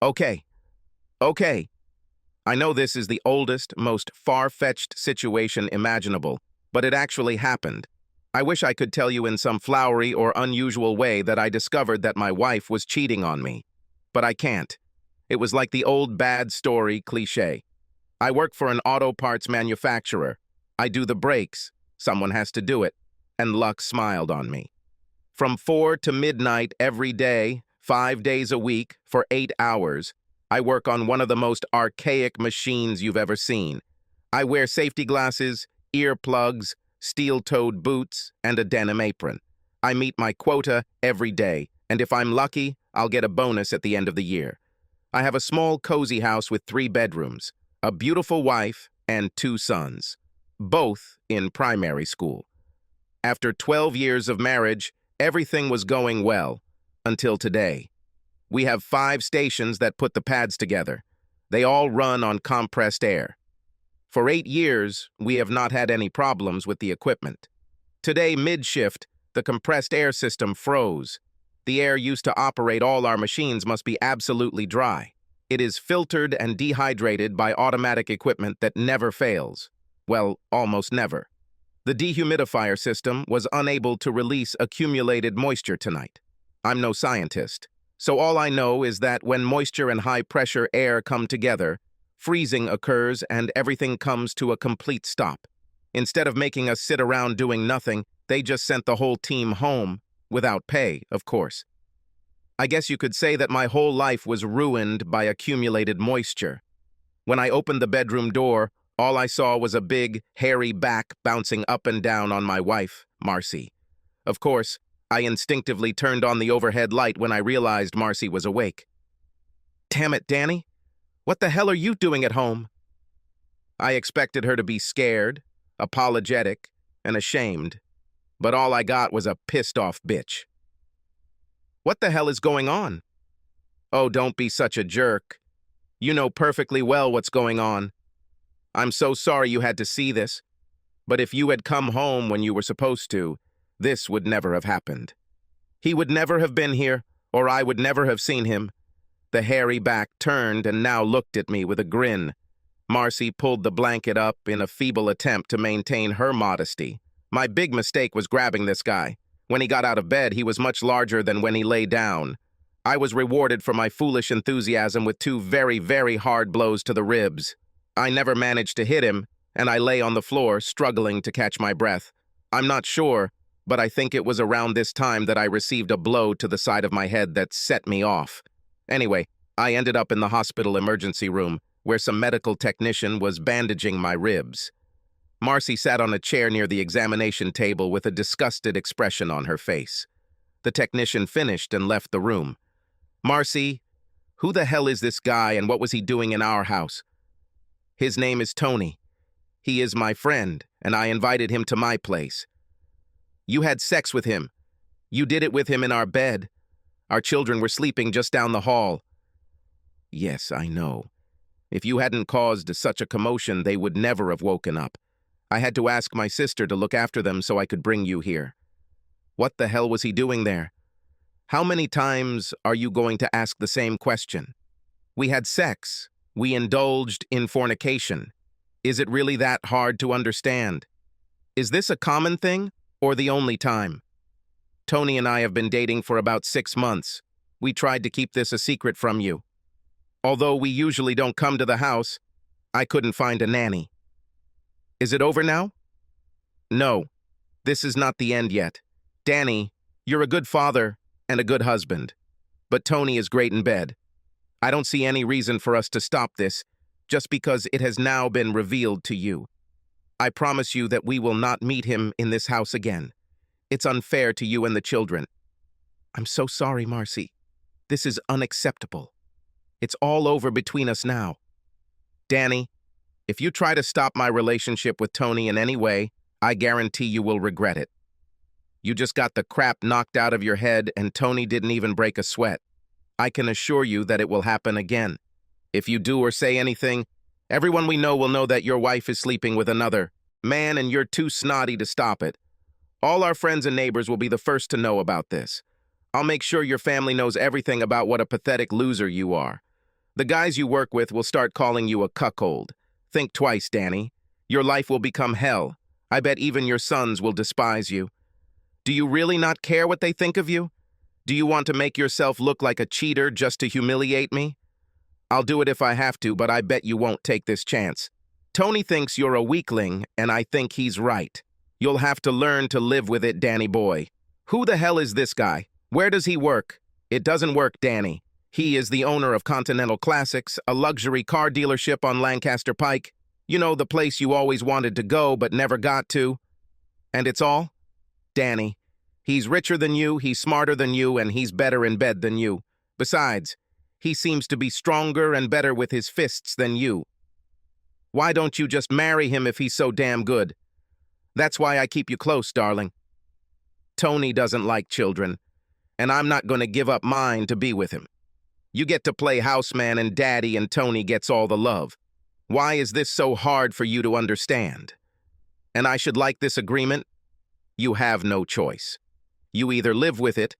Okay, okay. I know this is the oldest, most far-fetched situation imaginable, but it actually happened. I wish I could tell you in some flowery or unusual way that I discovered that my wife was cheating on me. But I can't. It was like the old bad story cliché. I work for an auto parts manufacturer. I do the brakes. Someone has to do it. And luck smiled on me. From 4 to midnight every day, 5 days a week, for 8 hours, I work on one of the most archaic machines you've ever seen. I wear safety glasses, earplugs, steel-toed boots, and a denim apron. I meet my quota every day, and if I'm lucky, I'll get a bonus at the end of the year. I have a small, cozy house with 3 bedrooms, a beautiful wife, and 2 sons, both in primary school. After 12 years of marriage, everything was going well, until today. We have 5 stations that put the pads together. They all run on compressed air. For 8 years, we have not had any problems with the equipment. Today, mid-shift, the compressed air system froze. The air used to operate all our machines must be absolutely dry. It is filtered and dehydrated by automatic equipment that never fails. Well, almost never. The dehumidifier system was unable to release accumulated moisture tonight. I'm no scientist, so all I know is that when moisture and high-pressure air come together, freezing occurs and everything comes to a complete stop. Instead of making us sit around doing nothing, they just sent the whole team home, without pay, of course. I guess you could say that my whole life was ruined by accumulated moisture. When I opened the bedroom door, all I saw was a big, hairy back bouncing up and down on my wife, Marcy. Of course, I instinctively turned on the overhead light when I realized Marcy was awake. "Damn it, Danny! What the hell are you doing at home?" I expected her to be scared, apologetic, and ashamed, but all I got was a pissed-off bitch. "What the hell is going on?" "Oh, don't be such a jerk. You know perfectly well what's going on. I'm so sorry you had to see this, but if you had come home when you were supposed to, this would never have happened. He would never have been here, or I would never have seen him." The hairy back turned and now looked at me with a grin. Marcy pulled the blanket up in a feeble attempt to maintain her modesty. My big mistake was grabbing this guy. When he got out of bed, he was much larger than when he lay down. I was rewarded for my foolish enthusiasm with 2 very, very hard blows to the ribs. I never managed to hit him, and I lay on the floor, struggling to catch my breath. I'm not sure, but I think it was around this time that I received a blow to the side of my head that set me off. Anyway, I ended up in the hospital emergency room, where some medical technician was bandaging my ribs. Marcy sat on a chair near the examination table with a disgusted expression on her face. The technician finished and left the room. "Marcy, who the hell is this guy and what was he doing in our house?" "His name is Tony. He is my friend, and I invited him to my place." "You had sex with him. You did it with him in our bed. Our children were sleeping just down the hall." "Yes, I know. If you hadn't caused such a commotion, they would never have woken up. I had to ask my sister to look after them so I could bring you here." "What the hell was he doing there? How many times are you going to ask the same question? We had sex. We indulged in fornication. Is it really that hard to understand? Is this a common thing or the only time? Tony and I have been dating for about 6 months. We tried to keep this a secret from you. Although we usually don't come to the house, I couldn't find a nanny. Is it over now?" "No, this is not the end yet. Danny, you're a good father and a good husband, but Tony is great in bed. I don't see any reason for us to stop this just because it has now been revealed to you. I promise you that we will not meet him in this house again. It's unfair to you and the children." "I'm so sorry, Marcy. This is unacceptable. It's all over between us now." "Danny, if you try to stop my relationship with Tony in any way, I guarantee you will regret it. You just got the crap knocked out of your head and Tony didn't even break a sweat. I can assure you that it will happen again. If you do or say anything, everyone we know will know that your wife is sleeping with another man and you're too snotty to stop it. All our friends and neighbors will be the first to know about this. I'll make sure your family knows everything about what a pathetic loser you are. The guys you work with will start calling you a cuckold. Think twice, Danny. Your life will become hell. I bet even your sons will despise you. Do you really not care what they think of you? Do you want to make yourself look like a cheater just to humiliate me? I'll do it if I have to, but I bet you won't take this chance. Tony thinks you're a weakling, and I think he's right. You'll have to learn to live with it, Danny boy. Who the hell is this guy? Where does he work? It doesn't work, Danny. He is the owner of Continental Classics, a luxury car dealership on Lancaster Pike. You know, the place you always wanted to go but never got to. And it's all? Danny. He's richer than you, he's smarter than you, and he's better in bed than you. Besides, he seems to be stronger and better with his fists than you. Why don't you just marry him if he's so damn good? That's why I keep you close, darling. Tony doesn't like children, and I'm not going to give up mine to be with him. You get to play houseman and daddy, and Tony gets all the love. Why is this so hard for you to understand? And I should like this agreement? You have no choice. You either live with it,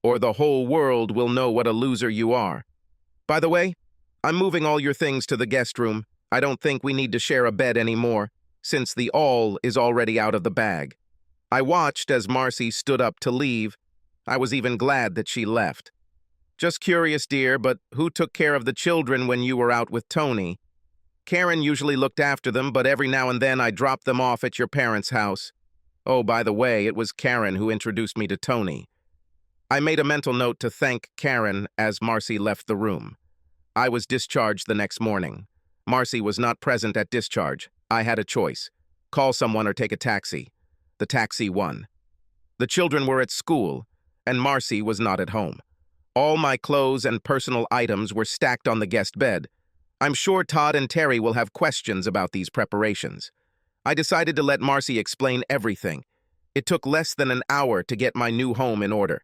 or the whole world will know what a loser you are. By the way, I'm moving all your things to the guest room. I don't think we need to share a bed anymore, since the all is already out of the bag. I watched as Marcy stood up to leave. I was even glad that she left. Just curious, dear, but who took care of the children when you were out with Tony? Karen usually looked after them, but every now and then I dropped them off at your parents' house. Oh, by the way, it was Karen who introduced me to Tony. I made a mental note to thank Karen as Marcy left the room. I was discharged the next morning. Marcy was not present at discharge. I had a choice. Call someone or take a taxi. The taxi won. The children were at school, and Marcy was not at home. All my clothes and personal items were stacked on the guest bed. I'm sure Todd and Terry will have questions about these preparations. I decided to let Marcy explain everything. It took less than an hour to get my new home in order.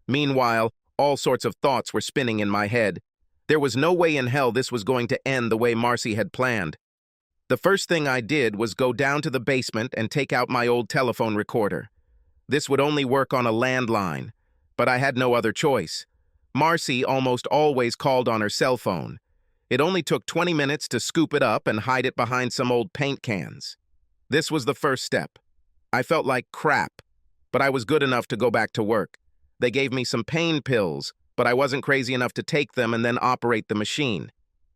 Meanwhile, all sorts of thoughts were spinning in my head. There was no way in hell this was going to end the way Marcy had planned. The first thing I did was go down to the basement and take out my old telephone recorder. This would only work on a landline, but I had no other choice. Marcy almost always called on her cell phone. It only took 20 minutes to scoop it up and hide it behind some old paint cans. This was the first step. I felt like crap, but I was good enough to go back to work. They gave me some pain pills, but I wasn't crazy enough to take them and then operate the machine.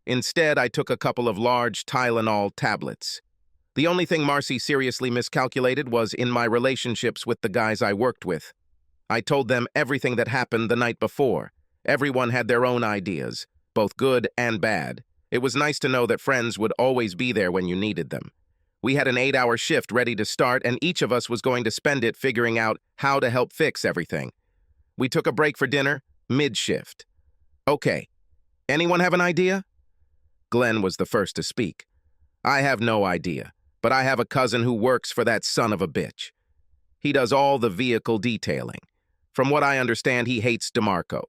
Instead, I took a couple of large Tylenol tablets. The only thing Marcy seriously miscalculated was in my relationships with the guys I worked with. I told them everything that happened the night before. Everyone had their own ideas, both good and bad. It was nice to know that friends would always be there when you needed them. We had an 8-hour shift ready to start, and each of us was going to spend it figuring out how to help fix everything. We took a break for dinner, mid-shift. Okay, anyone have an idea? Glenn was the first to speak. I have no idea, but I have a cousin who works for that son of a bitch. He does all the vehicle detailing. From what I understand, he hates DeMarco.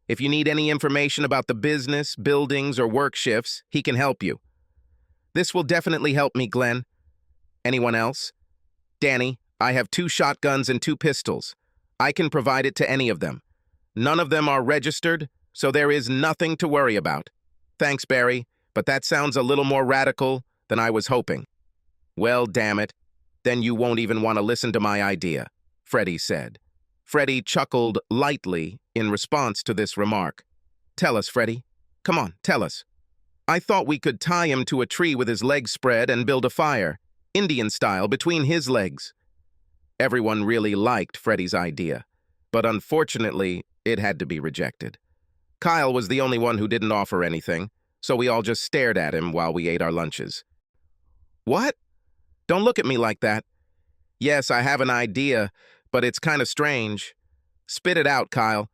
If you need any information about the business, buildings, or work shifts, he can help you. This will definitely help me, Glenn. Anyone else? Danny, I have 2 shotguns and 2 pistols. I can provide it to any of them. None of them are registered, so there is nothing to worry about. Thanks, Barry, but that sounds a little more radical than I was hoping. Well, damn it, then you won't even want to listen to my idea, Freddie said. Freddie chuckled lightly in response to this remark. Tell us, Freddie. Come on, tell us. I thought we could tie him to a tree with his legs spread and build a fire, Indian style, between his legs. Everyone really liked Freddie's idea, but unfortunately, it had to be rejected. Kyle was the only one who didn't offer anything, so we all just stared at him while we ate our lunches. What? Don't look at me like that. Yes, I have an idea, but it's kind of strange. Spit it out, Kyle.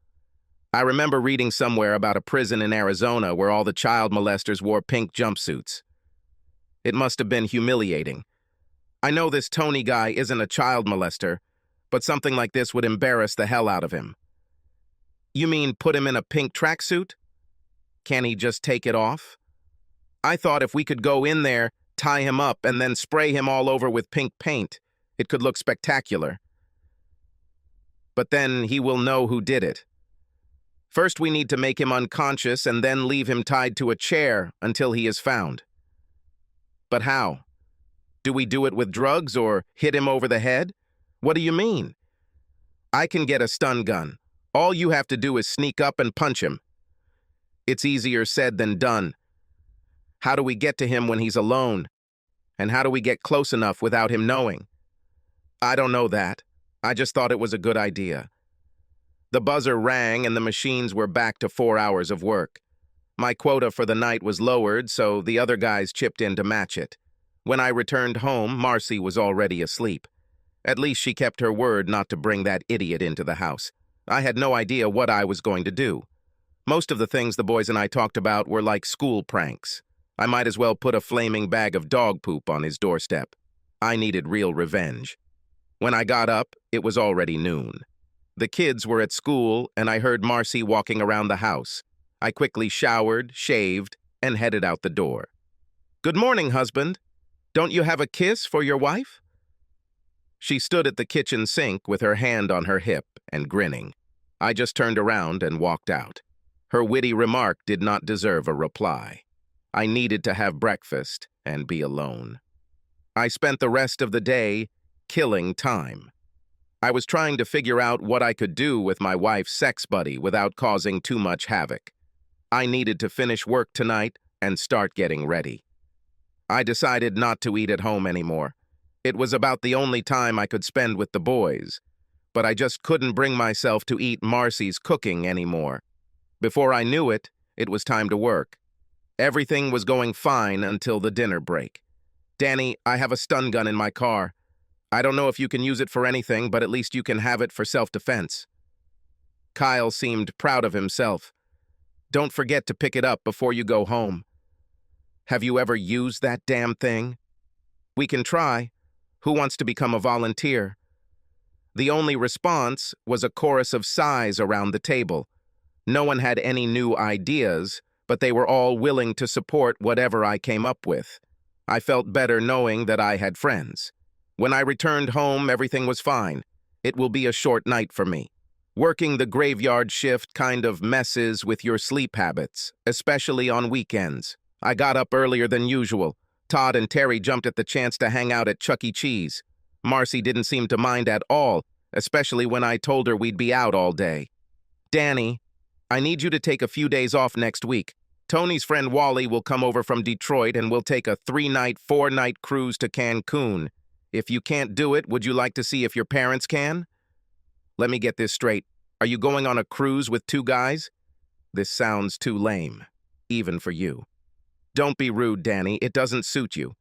I remember reading somewhere about a prison in Arizona where all the child molesters wore pink jumpsuits. It must have been humiliating. I know this Tony guy isn't a child molester, but something like this would embarrass the hell out of him. You mean put him in a pink tracksuit? Can he just take it off? I thought if we could go in there, tie him up, and then spray him all over with pink paint, it could look spectacular. But then he will know who did it. First, we need to make him unconscious and then leave him tied to a chair until he is found. But how? Do we do it with drugs or hit him over the head? What do you mean? I can get a stun gun. All you have to do is sneak up and punch him. It's easier said than done. How do we get to him when he's alone? And how do we get close enough without him knowing? I don't know that. I just thought it was a good idea. The buzzer rang and the machines were back to 4 hours of work. My quota for the night was lowered, so the other guys chipped in to match it. When I returned home, Marcy was already asleep. At least she kept her word not to bring that idiot into the house. I had no idea what I was going to do. Most of the things the boys and I talked about were like school pranks. I might as well put a flaming bag of dog poop on his doorstep. I needed real revenge. When I got up, it was already noon. The kids were at school, and I heard Marcy walking around the house. I quickly showered, shaved, and headed out the door. "Good morning, husband. Don't you have a kiss for your wife?" She stood at the kitchen sink with her hand on her hip and grinning. I just turned around and walked out. Her witty remark did not deserve a reply. I needed to have breakfast and be alone. I spent the rest of the day killing time. I was trying to figure out what I could do with my wife's sex buddy without causing too much havoc. I needed to finish work tonight and start getting ready. I decided not to eat at home anymore. It was about the only time I could spend with the boys, but I just couldn't bring myself to eat Marcy's cooking anymore. Before I knew it, it was time to work. Everything was going fine until the dinner break. "Danny, I have a stun gun in my car. I don't know if you can use it for anything, but at least you can have it for self-defense." Kyle seemed proud of himself. "Don't forget to pick it up before you go home." "Have you ever used that damn thing?" "We can try. Who wants to become a volunteer?" The only response was a chorus of sighs around the table. No one had any new ideas, but they were all willing to support whatever I came up with. I felt better knowing that I had friends. When I returned home, everything was fine. It will be a short night for me. Working the graveyard shift kind of messes with your sleep habits, especially on weekends. I got up earlier than usual. Todd and Terry jumped at the chance to hang out at Chuck E. Cheese. Marcy didn't seem to mind at all, especially when I told her we'd be out all day. "Danny, I need you to take a few days off next week. Tony's friend Wally will come over from Detroit and we'll take a 3-night, 4-night cruise to Cancun. If you can't do it, would you like to see if your parents can?" Let me get this straight. Are you going on a cruise with 2 guys? This sounds too lame, even for you. Don't be rude, Danny. It doesn't suit you.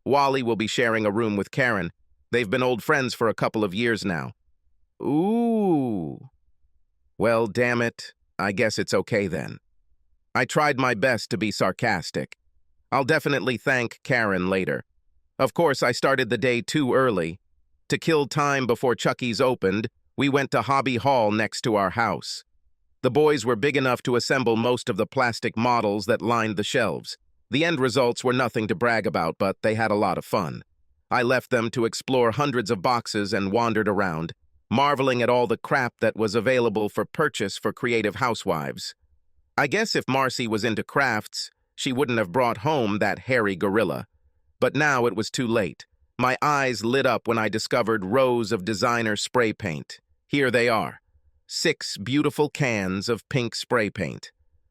Wally will be sharing a room with Karen. They've been old friends for a couple of years now. Ooh. Well, damn it. I guess it's okay then. I tried my best to be sarcastic. I'll definitely thank Karen later. Of course, I started the day too early. To kill time before Chucky's opened, we went to Hobby Hall next to our house. The boys were big enough to assemble most of the plastic models that lined the shelves. The end results were nothing to brag about, but they had a lot of fun. I left them to explore hundreds of boxes and wandered around, marveling at all the crap that was available for purchase for creative housewives. I guess if Marcy was into crafts, she wouldn't have brought home that hairy gorilla. But now it was too late. My eyes lit up when I discovered rows of designer spray paint. Here they are. 6 beautiful cans of pink spray paint.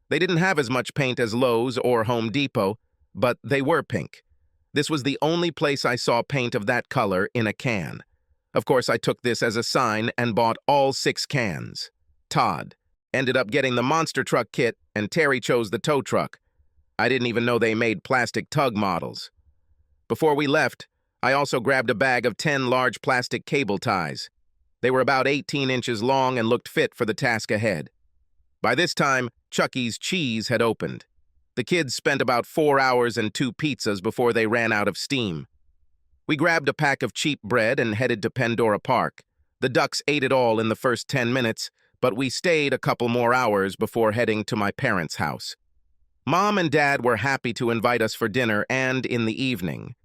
They didn't have as much paint as Lowe's or Home Depot, but they were pink. This was the only place I saw paint of that color in a can. Of course, I took this as a sign and bought all 6 cans. Todd ended up getting the monster truck kit, and Terry chose the tow truck. I didn't even know they made plastic tug models. Before we left, I also grabbed a bag of 10 large plastic cable ties. They were about 18 inches long and looked fit for the task ahead. By this time, Chuck E. Cheese had opened. The kids spent about 4 hours and 2 pizzas before they ran out of steam. We grabbed a pack of cheap bread and headed to Pandora Park. The ducks ate it all in the first 10 minutes, but we stayed a couple more hours before heading to my parents' house. Mom and Dad were happy to invite us for dinner and in the evening.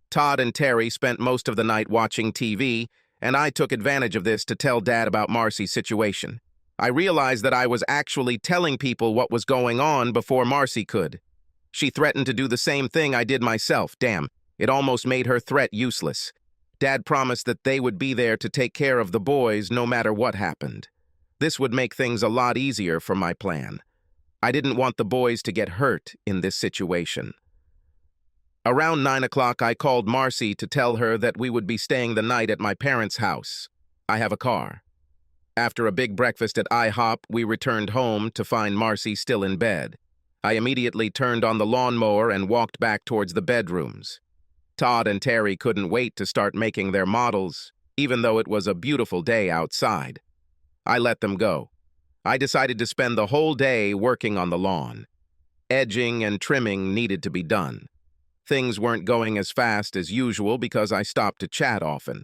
Todd and Terry spent most of the night watching TV, and I took advantage of this to tell Dad about Marcy's situation. I realized that I was actually telling people what was going on before Marcy could. She threatened to do the same thing I did myself. Damn, it almost made her threat useless. Dad promised that they would be there to take care of the boys no matter what happened. This would make things a lot easier for my plan. I didn't want the boys to get hurt in this situation. Around 9 o'clock, I called Marcy to tell her that we would be staying the night at my parents' house. I have a car. After a big breakfast at IHOP, we returned home to find Marcy still in bed. I immediately turned on the lawnmower and walked back towards the bedrooms. Todd and Terry couldn't wait to start making their models, even though it was a beautiful day outside. I let them go. I decided to spend the whole day working on the lawn. Edging and trimming needed to be done. Things weren't going as fast as usual because I stopped to chat often.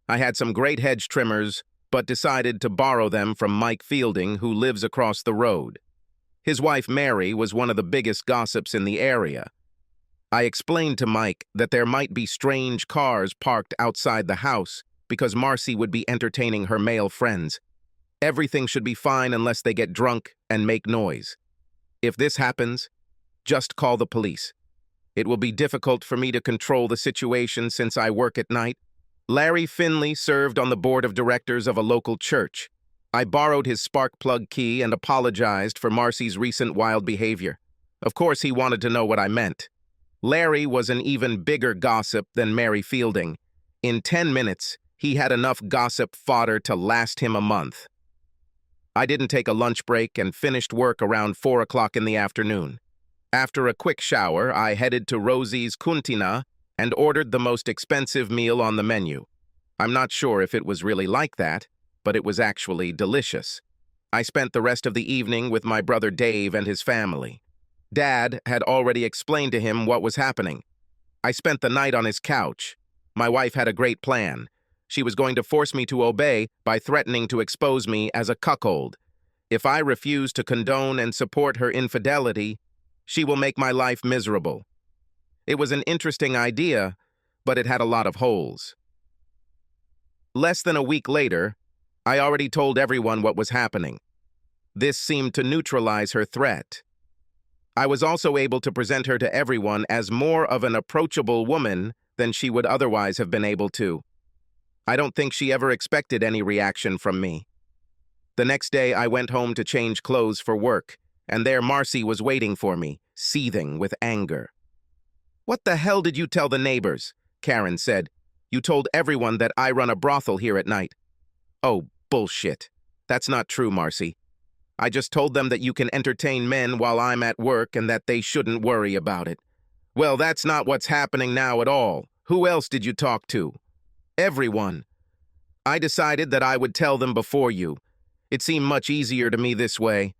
I had some great hedge trimmers, but decided to borrow them from Mike Fielding, who lives across the road. His wife Mary was one of the biggest gossips in the area. I explained to Mike that there might be strange cars parked outside the house because Marcy would be entertaining her male friends. Everything should be fine unless they get drunk and make noise. If this happens, just call the police. It will be difficult for me to control the situation since I work at night. Larry Finley served on the board of directors of a local church. I borrowed his spark plug key and apologized for Marcy's recent wild behavior. Of course, he wanted to know what I meant. Larry was an even bigger gossip than Mary Fielding. In 10 minutes, he had enough gossip fodder to last him a month. I didn't take a lunch break and finished work around 4 o'clock in the afternoon. After a quick shower, I headed to Rosie's Cantina and ordered the most expensive meal on the menu. I'm not sure if it was really like that, but it was actually delicious. I spent the rest of the evening with my brother Dave and his family. Dad had already explained to him what was happening. I spent the night on his couch. My wife had a great plan. She was going to force me to obey by threatening to expose me as a cuckold. If I refuse to condone and support her infidelity, she will make my life miserable. It was an interesting idea, but it had a lot of holes. Less than a week later, I already told everyone what was happening. This seemed to neutralize her threat. I was also able to present her to everyone as more of an approachable woman than she would otherwise have been able to. I don't think she ever expected any reaction from me. The next day, I went home to change clothes for work, and there Marcy was waiting for me, seething with anger. "What the hell did you tell the neighbors?" Karen said. "You told everyone that I run a brothel here at night." "Oh, bullshit. That's not true, Marcy. I just told them that you can entertain men while I'm at work and that they shouldn't worry about it." "Well, that's not what's happening now at all. Who else did you talk to?" "Everyone. I decided that I would tell them before you. It seemed much easier to me this way.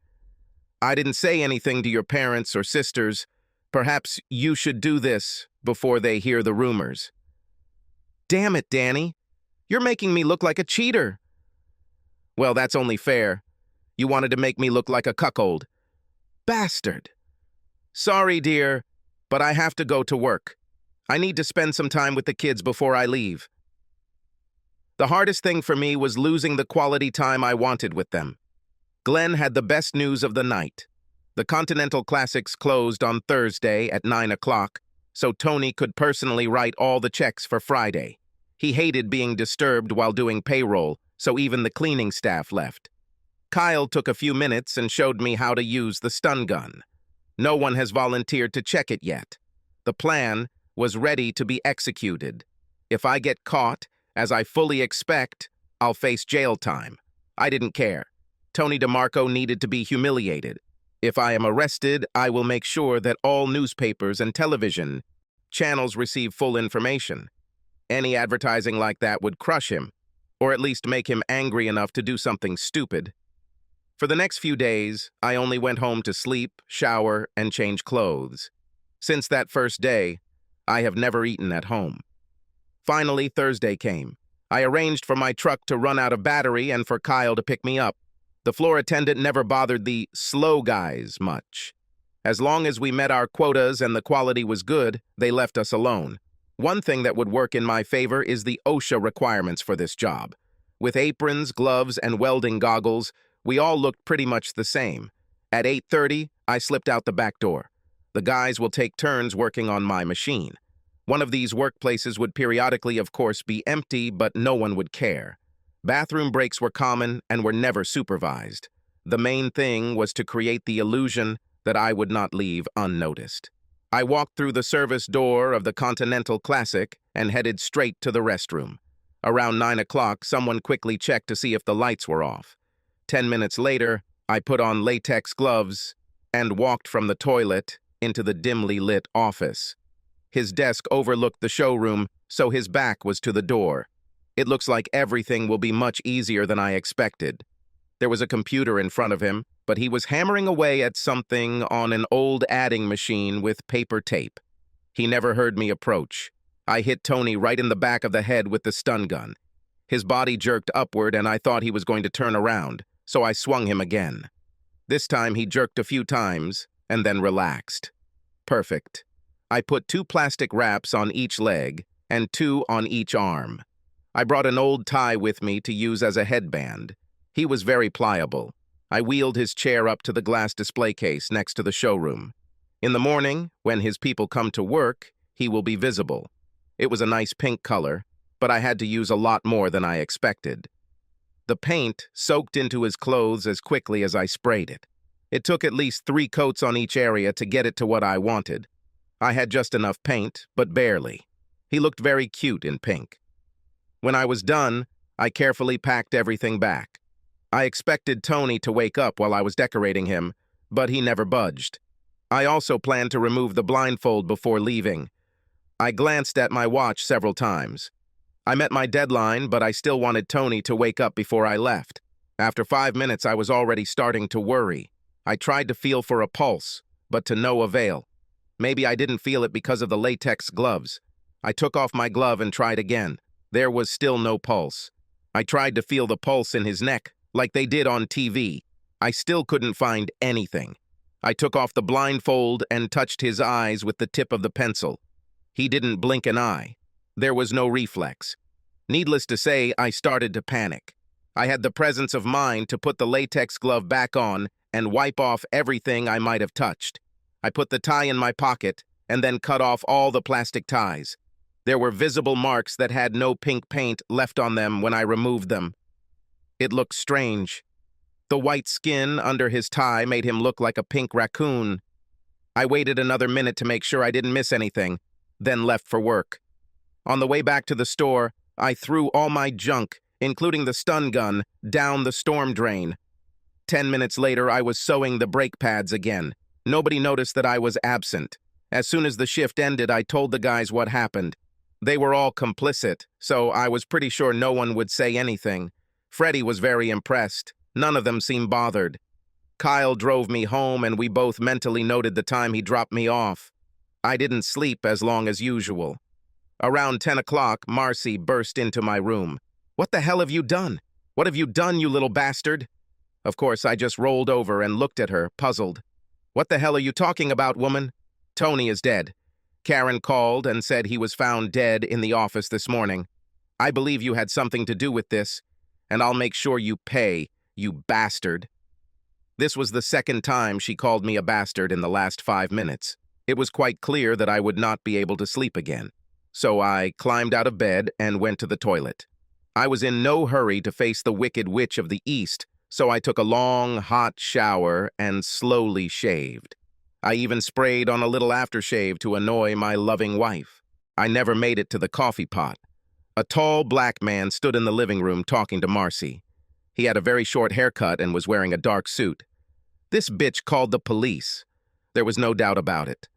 I didn't say anything to your parents or sisters. Perhaps you should do this before they hear the rumors." "Damn it, Danny. You're making me look like a cheater." "Well, that's only fair. You wanted to make me look like a cuckold." "Bastard." "Sorry, dear, but I have to go to work. I need to spend some time with the kids before I leave." The hardest thing for me was losing the quality time I wanted with them. Glenn had the best news of the night. The Continental Classics closed on Thursday at 9 o'clock, so Tony could personally write all the checks for Friday. He hated being disturbed while doing payroll, so even the cleaning staff left. Kyle took a few minutes and showed me how to use the stun gun. No one has volunteered to check it yet. The plan was ready to be executed. If I get caught, as I fully expect, I'll face jail time. I didn't care. Tony DeMarco needed to be humiliated. If I am arrested, I will make sure that all newspapers and television channels receive full information. Any advertising like that would crush him, or at least make him angry enough to do something stupid. For the next few days, I only went home to sleep, shower, and change clothes. Since that first day, I have never eaten at home. Finally, Thursday came. I arranged for my truck to run out of battery and for Kyle to pick me up. The floor attendant never bothered the slow guys much. As long as we met our quotas and the quality was good, they left us alone. One thing that would work in my favor is the OSHA requirements for this job. With aprons, gloves, and welding goggles, We all looked pretty much the same. At 8:30, I slipped out the back door. The guys will take turns working on my machine. One of these workplaces would periodically, of course, be empty, but no one would care. Bathroom breaks were common and were never supervised. The main thing was to create the illusion that I would not leave unnoticed. I walked through the service door of the Continental Classic and headed straight to the restroom. Around 9 o'clock, someone quickly checked to see if the lights were off. 10 minutes later, I put on latex gloves and walked from the toilet into the dimly lit office. His desk overlooked the showroom, so his back was to the door. It looks like everything will be much easier than I expected. There was a computer in front of him, but he was hammering away at something on an old adding machine with paper tape. He never heard me approach. I hit Tony right in the back of the head with the stun gun. His body jerked upward and I thought he was going to turn around, so I swung him again. This time he jerked a few times and then relaxed. Perfect. I put 2 plastic wraps on each leg and 2 on each arm. I brought an old tie with me to use as a headband. He was very pliable. I wheeled his chair up to the glass display case next to the showroom. In the morning, when his people come to work, he will be visible. It was a nice pink color, but I had to use a lot more than I expected. The paint soaked into his clothes as quickly as I sprayed it. It took at least 3 coats on each area to get it to what I wanted. I had just enough paint, but barely. He looked very cute in pink. When I was done, I carefully packed everything back. I expected Tony to wake up while I was decorating him, but he never budged. I also planned to remove the blindfold before leaving. I glanced at my watch several times. I met my deadline, but I still wanted Tony to wake up before I left. After 5 minutes, I was already starting to worry. I tried to feel for a pulse, but to no avail. Maybe I didn't feel it because of the latex gloves. I took off my glove and tried again. There was still no pulse. I tried to feel the pulse in his neck, like they did on TV. I still couldn't find anything. I took off the blindfold and touched his eyes with the tip of the pencil. He didn't blink an eye. There was no reflex. Needless to say, I started to panic. I had the presence of mind to put the latex glove back on and wipe off everything I might have touched. I put the tie in my pocket and then cut off all the plastic ties. There were visible marks that had no pink paint left on them when I removed them. It looked strange. The white skin under his tie made him look like a pink raccoon. I waited another minute to make sure I didn't miss anything, then left for work. On the way back to the store, I threw all my junk, including the stun gun, down the storm drain. 10 minutes later, I was sewing the brake pads again. Nobody noticed that I was absent. As soon as the shift ended, I told the guys what happened. They were all complicit, so I was pretty sure no one would say anything. Freddie was very impressed. None of them seemed bothered. Kyle drove me home, and we both mentally noted the time he dropped me off. I didn't sleep as long as usual. Around 10 o'clock, Marcy burst into my room. "What the hell have you done? What have you done, you little bastard?" Of course, I just rolled over and looked at her, puzzled. "What the hell are you talking about, woman?" "Tony is dead. Karen called and said he was found dead in the office this morning. I believe you had something to do with this, and I'll make sure you pay, you bastard." This was the second time she called me a bastard in the last 5 minutes. It was quite clear that I would not be able to sleep again. So I climbed out of bed and went to the toilet. I was in no hurry to face the Wicked Witch of the East, so I took a long, hot shower and slowly shaved. I even sprayed on a little aftershave to annoy my loving wife. I never made it to the coffee pot. A tall black man stood in the living room talking to Marcy. He had a very short haircut and was wearing a dark suit. This bitch called the police. There was no doubt about it.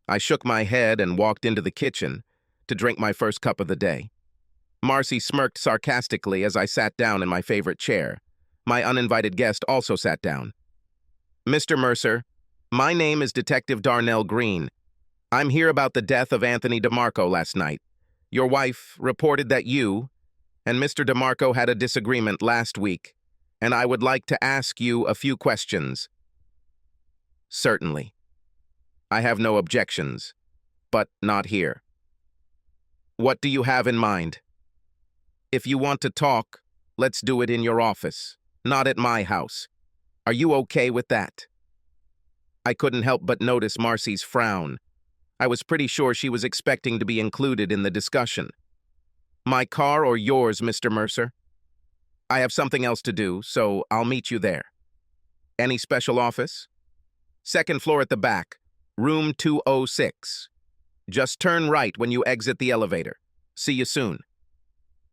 I shook my head and walked into the kitchen to drink my first cup of the day. Marcy smirked sarcastically as I sat down in my favorite chair. My uninvited guest also sat down. "Mr. Mercer, my name is Detective Darnell Green. I'm here about the death of Anthony DeMarco last night. Your wife reported that you and Mr. DeMarco had a disagreement last week, and I would like to ask you a few questions." "Certainly. I have no objections, but not here." "What do you have in mind?" "If you want to talk, let's do it in your office." Not at my house. Are you okay with that? I couldn't help but notice Marcy's frown. I was pretty sure she was expecting to be included in the discussion. My car or yours, Mr. Mercer? I have something else to do, so I'll meet you there. Any special office? Second floor at the back, room 206. Just turn right when you exit the elevator. See you soon.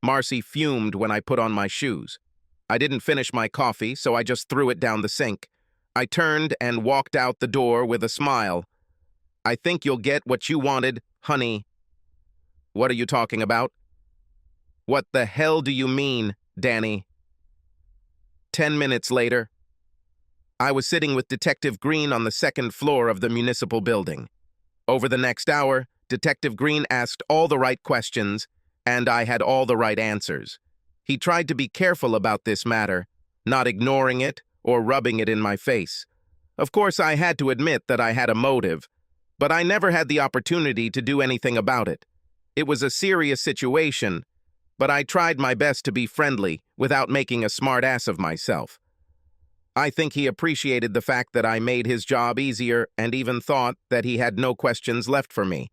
Marcy fumed when I put on my shoes. I didn't finish my coffee, so I just threw it down the sink. I turned and walked out the door with a smile. I think you'll get what you wanted, honey. What are you talking about? What the hell do you mean, Danny? 10 minutes later, I was sitting with Detective Green on the second floor of the municipal building. Over the next hour, Detective Green asked all the right questions, and I had all the right answers. He tried to be careful about this matter, not ignoring it or rubbing it in my face. Of course, I had to admit that I had a motive, but I never had the opportunity to do anything about it. It was a serious situation, but I tried my best to be friendly without making a smart ass of myself. I think he appreciated the fact that I made his job easier and even thought that he had no questions left for me.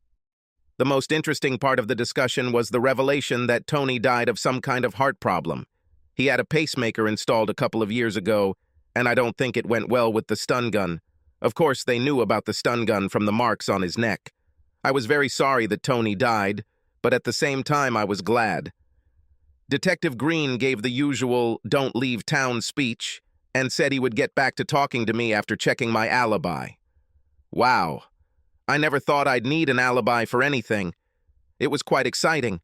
The most interesting part of the discussion was the revelation that Tony died of some kind of heart problem. He had a pacemaker installed a couple of years ago, and I don't think it went well with the stun gun. Of course, they knew about the stun gun from the marks on his neck. I was very sorry that Tony died, but at the same time I was glad. Detective Green gave the usual "don't leave town" speech and said he would get back to talking to me after checking my alibi. Wow. I never thought I'd need an alibi for anything. It was quite exciting.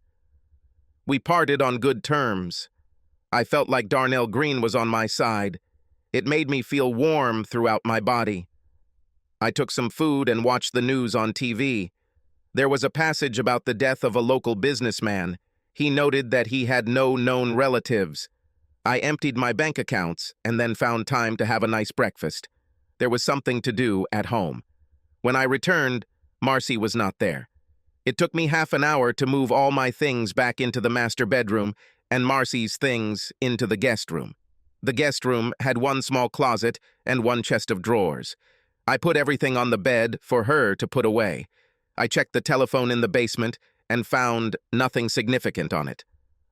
We parted on good terms. I felt like Darnell Green was on my side. It made me feel warm throughout my body. I took some food and watched the news on TV. There was a passage about the death of a local businessman. He noted that he had no known relatives. I emptied my bank accounts and then found time to have a nice breakfast. There was something to do at home. When I returned, Marcy was not there. It took me half an hour to move all my things back into the master bedroom and Marcy's things into the guest room. The guest room had one small closet and one chest of drawers. I put everything on the bed for her to put away. I checked the telephone in the basement and found nothing significant on it.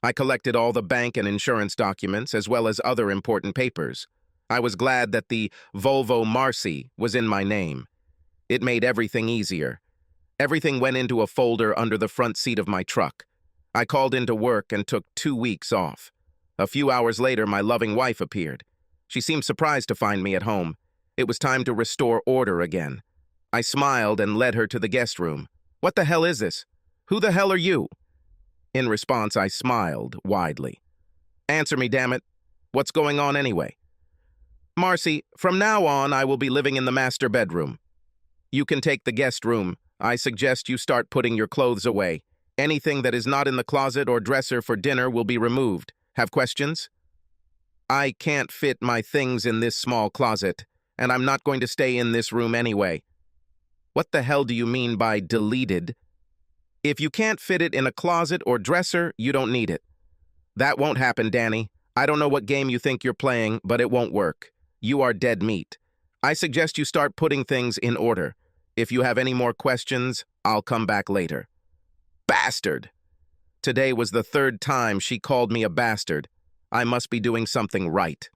I collected all the bank and insurance documents as well as other important papers. I was glad that the Volvo Marcy was in my name. It made everything easier. Everything went into a folder under the front seat of my truck. I called into work and took 2 weeks off. A few hours later, my loving wife appeared. She seemed surprised to find me at home. It was time to restore order again. I smiled and led her to the guest room. "What the hell is this? Who the hell are you?" In response, I smiled widely. "Answer me, damn it. What's going on anyway?" "Marcy, from now on, I will be living in the master bedroom. You can take the guest room. I suggest you start putting your clothes away. Anything that is not in the closet or dresser for dinner will be removed. Have questions?" "I can't fit my things in this small closet, and I'm not going to stay in this room anyway." "What the hell do you mean by deleted?" "If you can't fit it in a closet or dresser, you don't need it." "That won't happen, Danny. I don't know what game you think you're playing, but it won't work. You are dead meat. I suggest you start putting things in order. If you have any more questions, I'll come back later." Bastard! Today was the 3rd time she called me a bastard. I must be doing something right.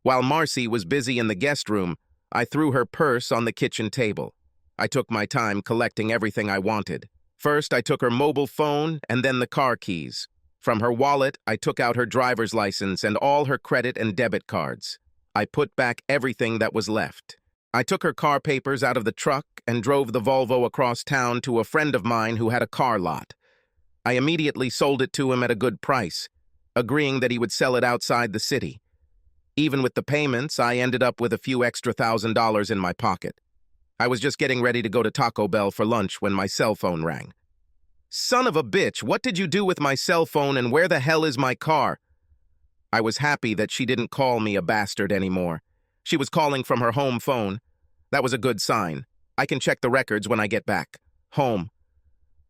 While Marcy was busy in the guest room, I threw her purse on the kitchen table. I took my time collecting everything I wanted. First, I took her mobile phone and then the car keys. From her wallet, I took out her driver's license and all her credit and debit cards. I put back everything that was left. I took her car papers out of the truck and drove the Volvo across town to a friend of mine who had a car lot. I immediately sold it to him at a good price, agreeing that he would sell it outside the city. Even with the payments, I ended up with a few extra $1,000 in my pocket. I was just getting ready to go to Taco Bell for lunch when my cell phone rang. "Son of a bitch, what did you do with my cell phone and where the hell is my car?" I was happy that she didn't call me a bastard anymore. She was calling from her home phone. That was a good sign. I can check the records when I get back. Home.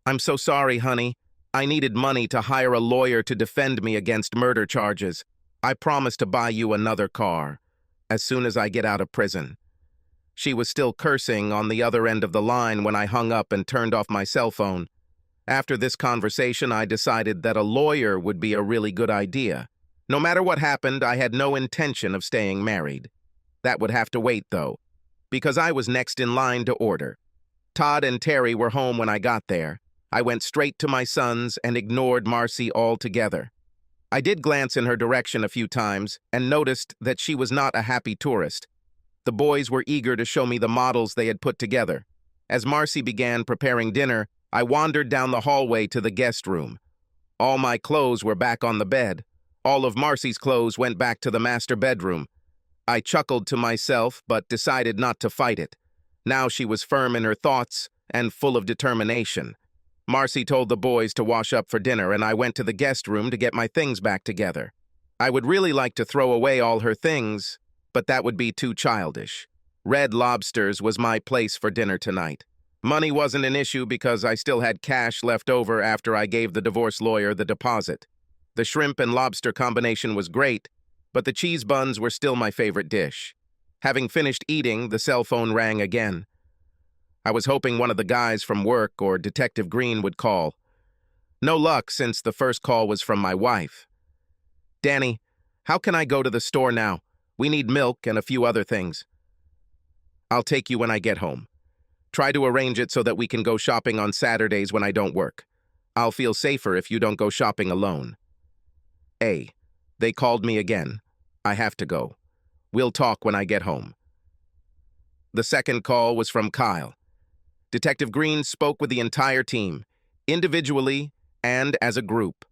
"I'm so sorry, honey. I needed money to hire a lawyer to defend me against murder charges. I promise to buy you another car as soon as I get out of prison." She was still cursing on the other end of the line when I hung up and turned off my cell phone. After this conversation, I decided that a lawyer would be a really good idea. No matter what happened, I had no intention of staying married. That would have to wait, though, because I was next in line to order. Todd and Terry were home when I got there. I went straight to my sons and ignored Marcy altogether. I did glance in her direction a few times and noticed that she was not a happy tourist. The boys were eager to show me the models they had put together. As Marcy began preparing dinner, I wandered down the hallway to the guest room. All my clothes were back on the bed. All of Marcy's clothes went back to the master bedroom. I chuckled to myself, but decided not to fight it. Now she was firm in her thoughts and full of determination. Marcy told the boys to wash up for dinner, and I went to the guest room to get my things back together. I would really like to throw away all her things, but that would be too childish. Red Lobster's was my place for dinner tonight. Money wasn't an issue because I still had cash left over after I gave the divorce lawyer the deposit. The shrimp and lobster combination was great, but the cheese buns were still my favorite dish. Having finished eating, the cell phone rang again. I was hoping one of the guys from work or Detective Green would call. No luck since the first call was from my wife. "Danny, how can I go to the store now? We need milk and a few other things." "I'll take you when I get home. Try to arrange it so that we can go shopping on Saturdays when I don't work. I'll feel safer if you don't go shopping alone." They called me again. I have to go. We'll talk when I get home. The second call was from Kyle. Detective Green spoke with the entire team, individually and as a group.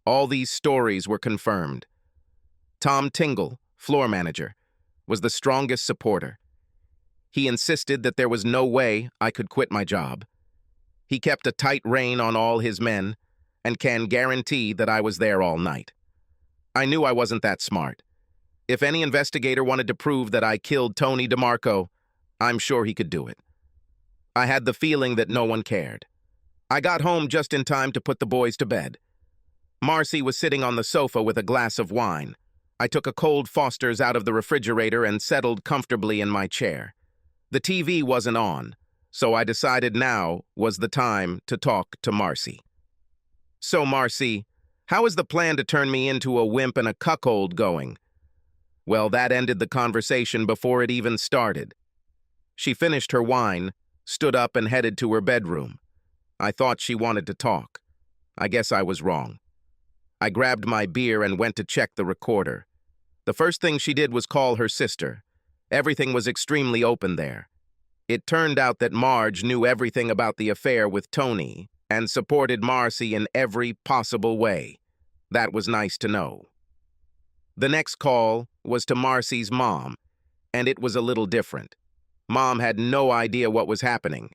All these stories were confirmed. Tom Tingle, floor manager, was the strongest supporter. He insisted that there was no way I could quit my job. He kept a tight rein on all his men and can guarantee that I was there all night. I knew I wasn't that smart. If any investigator wanted to prove that I killed Tony DeMarco, I'm sure he could do it. I had the feeling that no one cared. I got home just in time to put the boys to bed. Marcy was sitting on the sofa with a glass of wine. I took a cold Foster's out of the refrigerator and settled comfortably in my chair. The TV wasn't on, so I decided now was the time to talk to Marcy. "So, Marcy, how is the plan to turn me into a wimp and a cuckold going?" Well, that ended the conversation before it even started. She finished her wine, stood up and headed to her bedroom. I thought she wanted to talk. I guess I was wrong. I grabbed my beer and went to check the recorder. The first thing she did was call her sister. Everything was extremely open there. It turned out that Marge knew everything about the affair with Tony and supported Marcy in every possible way. That was nice to know. The next call was to Marcy's mom, and it was a little different. Mom had no idea what was happening.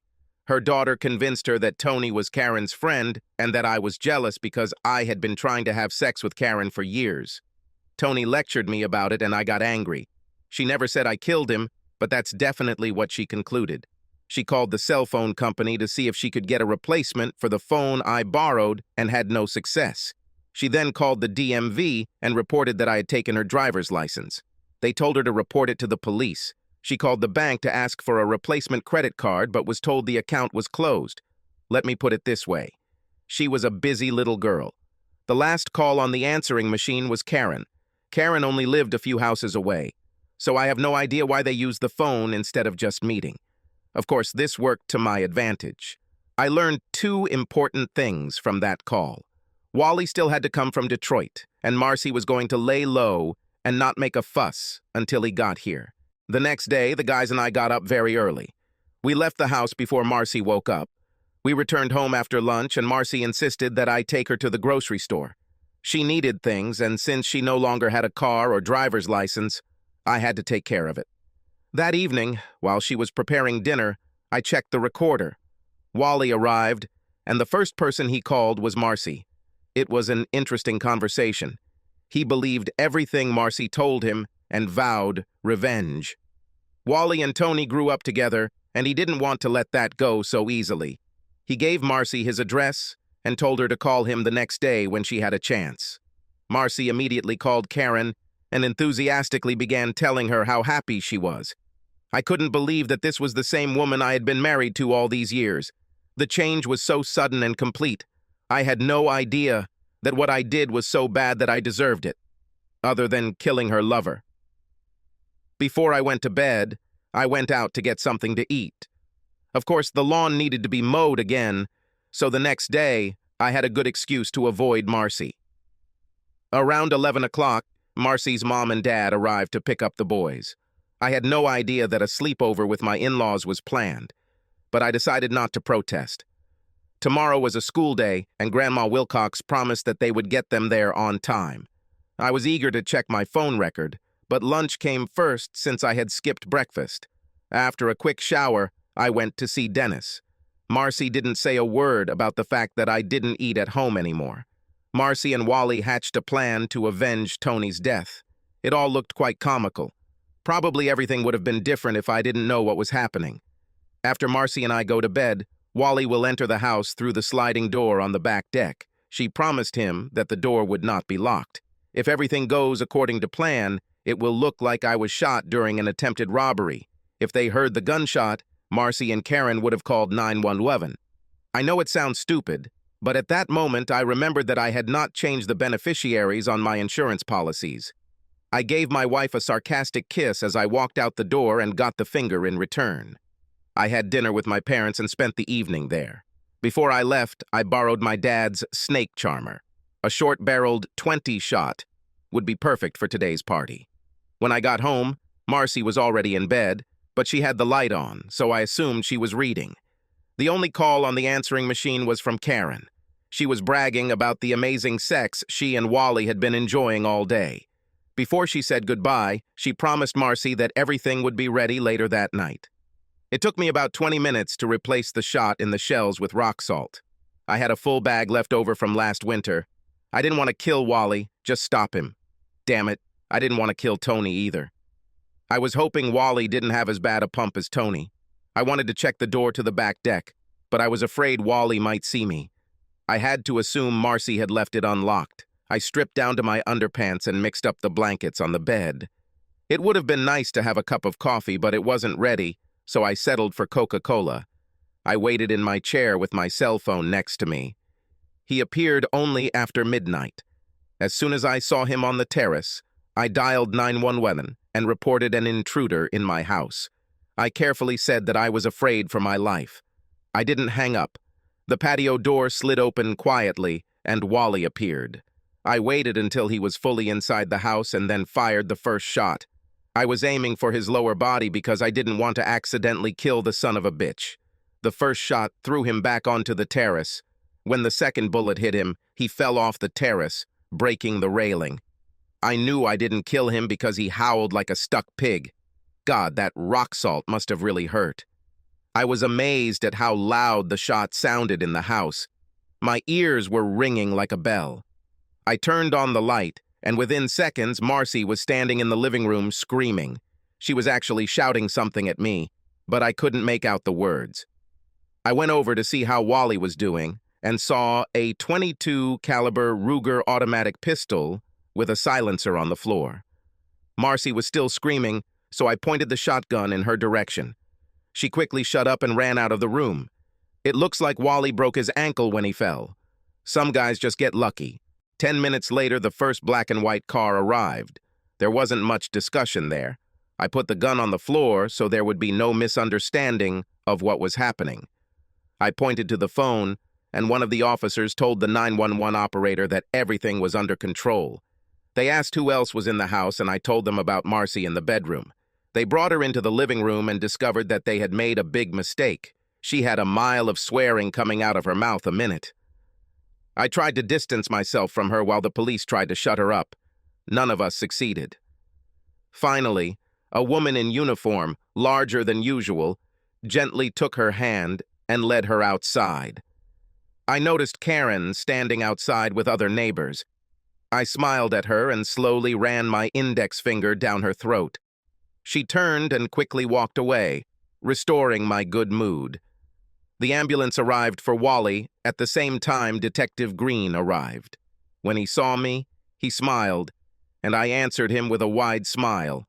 Her daughter convinced her that Tony was Karen's friend and that I was jealous because I had been trying to have sex with Karen for years. Tony lectured me about it and I got angry. She never said I killed him, but that's definitely what she concluded. She called the cell phone company to see if she could get a replacement for the phone I borrowed and had no success. She then called the DMV and reported that I had taken her driver's license. They told her to report it to the police. She called the bank to ask for a replacement credit card but was told the account was closed. Let me put it this way. She was a busy little girl. The last call on the answering machine was Karen. Karen only lived a few houses away, so I have no idea why they used the phone instead of just meeting. Of course, this worked to my advantage. I learned two important things from that call. Wally still had to come from Detroit, and Marcy was going to lay low and not make a fuss until he got here. The next day, the guys and I got up very early. We left the house before Marcy woke up. We returned home after lunch, and Marcy insisted that I take her to the grocery store. She needed things, and since she no longer had a car or driver's license, I had to take care of it. That evening, while she was preparing dinner, I checked the recorder. Wally arrived, and the first person he called was Marcy. It was an interesting conversation. He believed everything Marcy told him and vowed revenge. Wally and Tony grew up together, and he didn't want to let that go so easily. He gave Marcy his address and told her to call him the next day when she had a chance. Marcy immediately called Karen and enthusiastically began telling her how happy she was. I couldn't believe that this was the same woman I had been married to all these years. The change was so sudden and complete. I had no idea that what I did was so bad that I deserved it, other than killing her lover. Before I went to bed, I went out to get something to eat. Of course, the lawn needed to be mowed again, so the next day, I had a good excuse to avoid Marcy. Around 11 o'clock, Marcy's mom and dad arrived to pick up the boys. I had no idea that a sleepover with my in-laws was planned, but I decided not to protest. Tomorrow was a school day, and Grandma Wilcox promised that they would get them there on time. I was eager to check my phone record, but lunch came first since I had skipped breakfast. After a quick shower, I went to see Dennis. Marcy didn't say a word about the fact that I didn't eat at home anymore. Marcy and Wally hatched a plan to avenge Tony's death. It all looked quite comical. Probably everything would have been different if I didn't know what was happening. After Marcy and I go to bed, Wally will enter the house through the sliding door on the back deck. She promised him that the door would not be locked. If everything goes according to plan, it will look like I was shot during an attempted robbery. If they heard the gunshot, Marcy and Karen would have called 911. I know it sounds stupid, but at that moment I remembered that I had not changed the beneficiaries on my insurance policies. I gave my wife a sarcastic kiss as I walked out the door and got the finger in return. I had dinner with my parents and spent the evening there. Before I left, I borrowed my dad's snake charmer. A short-barreled 20-shot would be perfect for today's party. When I got home, Marcy was already in bed, but she had the light on, so I assumed she was reading. The only call on the answering machine was from Karen. She was bragging about the amazing sex she and Wally had been enjoying all day. Before she said goodbye, she promised Marcy that everything would be ready later that night. It took me about 20 minutes to replace the shot in the shells with rock salt. I had a full bag left over from last winter. I didn't want to kill Wally, just stop him. Damn it, I didn't want to kill Tony either. I was hoping Wally didn't have as bad a pump as Tony. I wanted to check the door to the back deck, but I was afraid Wally might see me. I had to assume Marcy had left it unlocked. I stripped down to my underpants and mixed up the blankets on the bed. It would have been nice to have a cup of coffee, but it wasn't ready, so I settled for Coca-Cola. I waited in my chair with my cell phone next to me. He appeared only after midnight. As soon as I saw him on the terrace, I dialed 911 and reported an intruder in my house. I carefully said that I was afraid for my life. I didn't hang up. The patio door slid open quietly, and Wally appeared. I waited until he was fully inside the house and then fired the first shot. I was aiming for his lower body because I didn't want to accidentally kill the son of a bitch. The first shot threw him back onto the terrace. When the second bullet hit him, he fell off the terrace, breaking the railing. I knew I didn't kill him because he howled like a stuck pig. God, that rock salt must have really hurt. I was amazed at how loud the shot sounded in the house. My ears were ringing like a bell. I turned on the light, and within seconds, Marcy was standing in the living room screaming. She was actually shouting something at me, but I couldn't make out the words. I went over to see how Wally was doing and saw a .22 caliber Ruger automatic pistol with a silencer on the floor. Marcy was still screaming, so I pointed the shotgun in her direction. She quickly shut up and ran out of the room. It looks like Wally broke his ankle when he fell. Some guys just get lucky. 10 minutes later, the first black and white car arrived. There wasn't much discussion there. I put the gun on the floor so there would be no misunderstanding of what was happening. I pointed to the phone, and one of the officers told the 911 operator that everything was under control. They asked who else was in the house, and I told them about Marcy in the bedroom. They brought her into the living room and discovered that they had made a big mistake. She had a mile of swearing coming out of her mouth a minute. I tried to distance myself from her while the police tried to shut her up. None of us succeeded. Finally, a woman in uniform, larger than usual, gently took her hand and led her outside. I noticed Karen standing outside with other neighbors. I smiled at her and slowly ran my index finger down her throat. She turned and quickly walked away, restoring my good mood. The ambulance arrived for Wally. At the same time, Detective Green arrived. When he saw me, He smiled, and I answered him with a wide smile.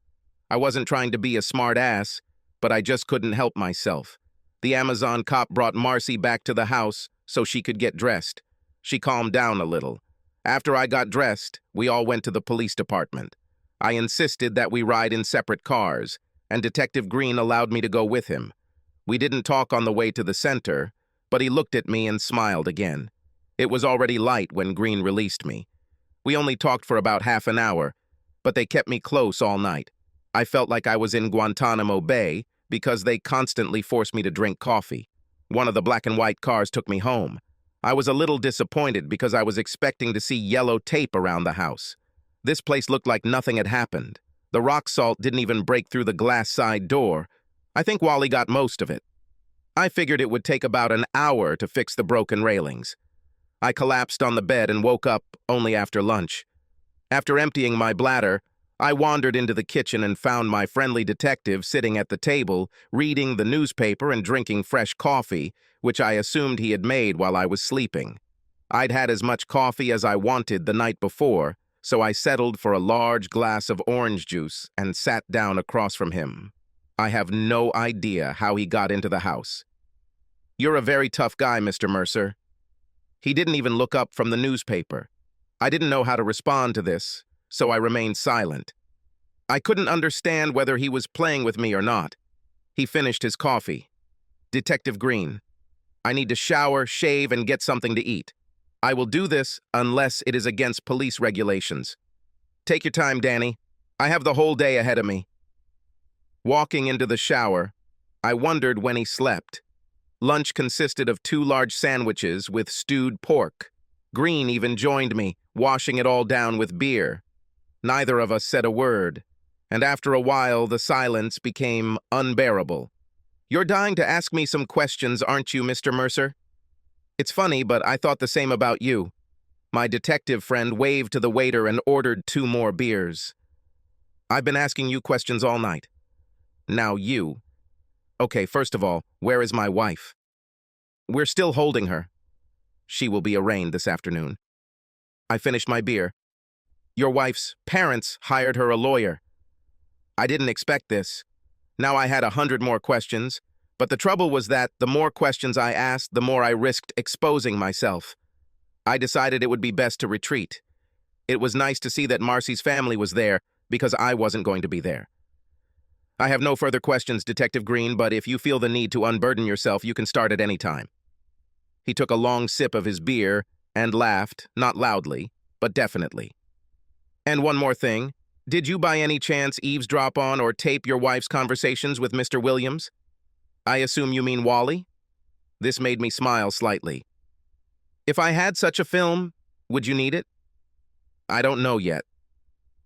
I wasn't trying to be a smart ass, but I just couldn't help myself. The Amazon cop brought Marcy back to the house so she could get dressed. She calmed down a little. After I got dressed, we all went to the police department. I insisted that we ride in separate cars, and Detective Green allowed me to go with him. We didn't talk on the way to the center, but he looked at me and smiled again. It was already light when Green released me. We only talked for about half an hour, but they kept me close all night. I felt like I was in Guantanamo Bay because they constantly forced me to drink coffee. One of the black and white cars took me home. I was a little disappointed because I was expecting to see yellow tape around the house. This place looked like nothing had happened. The rock salt didn't even break through the glass side door. I think Wally got most of it. I figured it would take about an hour to fix the broken railings. I collapsed on the bed and woke up only after lunch. After emptying my bladder, I wandered into the kitchen and found my friendly detective sitting at the table, reading the newspaper and drinking fresh coffee, which I assumed he had made while I was sleeping. I'd had as much coffee as I wanted the night before, so I settled for a large glass of orange juice and sat down across from him. I have no idea how he got into the house. "You're a very tough guy, Mr. Mercer." He didn't even look up from the newspaper. I didn't know how to respond to this, so I remained silent. I couldn't understand whether he was playing with me or not. He finished his coffee. "Detective Green, I need to shower, shave, and get something to eat. I will do this unless it is against police regulations. Take your time, Danny. I have the whole day ahead of me." Walking into the shower, I wondered when he slept. Lunch consisted of 2 large sandwiches with stewed pork. Green even joined me, washing it all down with beer. Neither of us said a word, and after a while the silence became unbearable. "You're dying to ask me some questions, aren't you, Mr. Mercer? It's funny, but I thought the same about you." My detective friend waved to the waiter and ordered 2 more beers. "I've been asking you questions all night. Now you. Okay, first of all, where is my wife?" "We're still holding her. She will be arraigned this afternoon." I finished my beer. "Your wife's parents hired her a lawyer." I didn't expect this. Now I had 100 more questions, but the trouble was that the more questions I asked, the more I risked exposing myself. I decided it would be best to retreat. It was nice to see that Marcy's family was there because I wasn't going to be there. "I have no further questions, Detective Green, but if you feel the need to unburden yourself, you can start at any time." He took a long sip of his beer and laughed, not loudly, but definitely. "And one more thing. Did you by any chance eavesdrop on or tape your wife's conversations with Mr. Williams? I assume you mean Wally?" This made me smile slightly. "If I had such a film, would you need it?" "I don't know yet.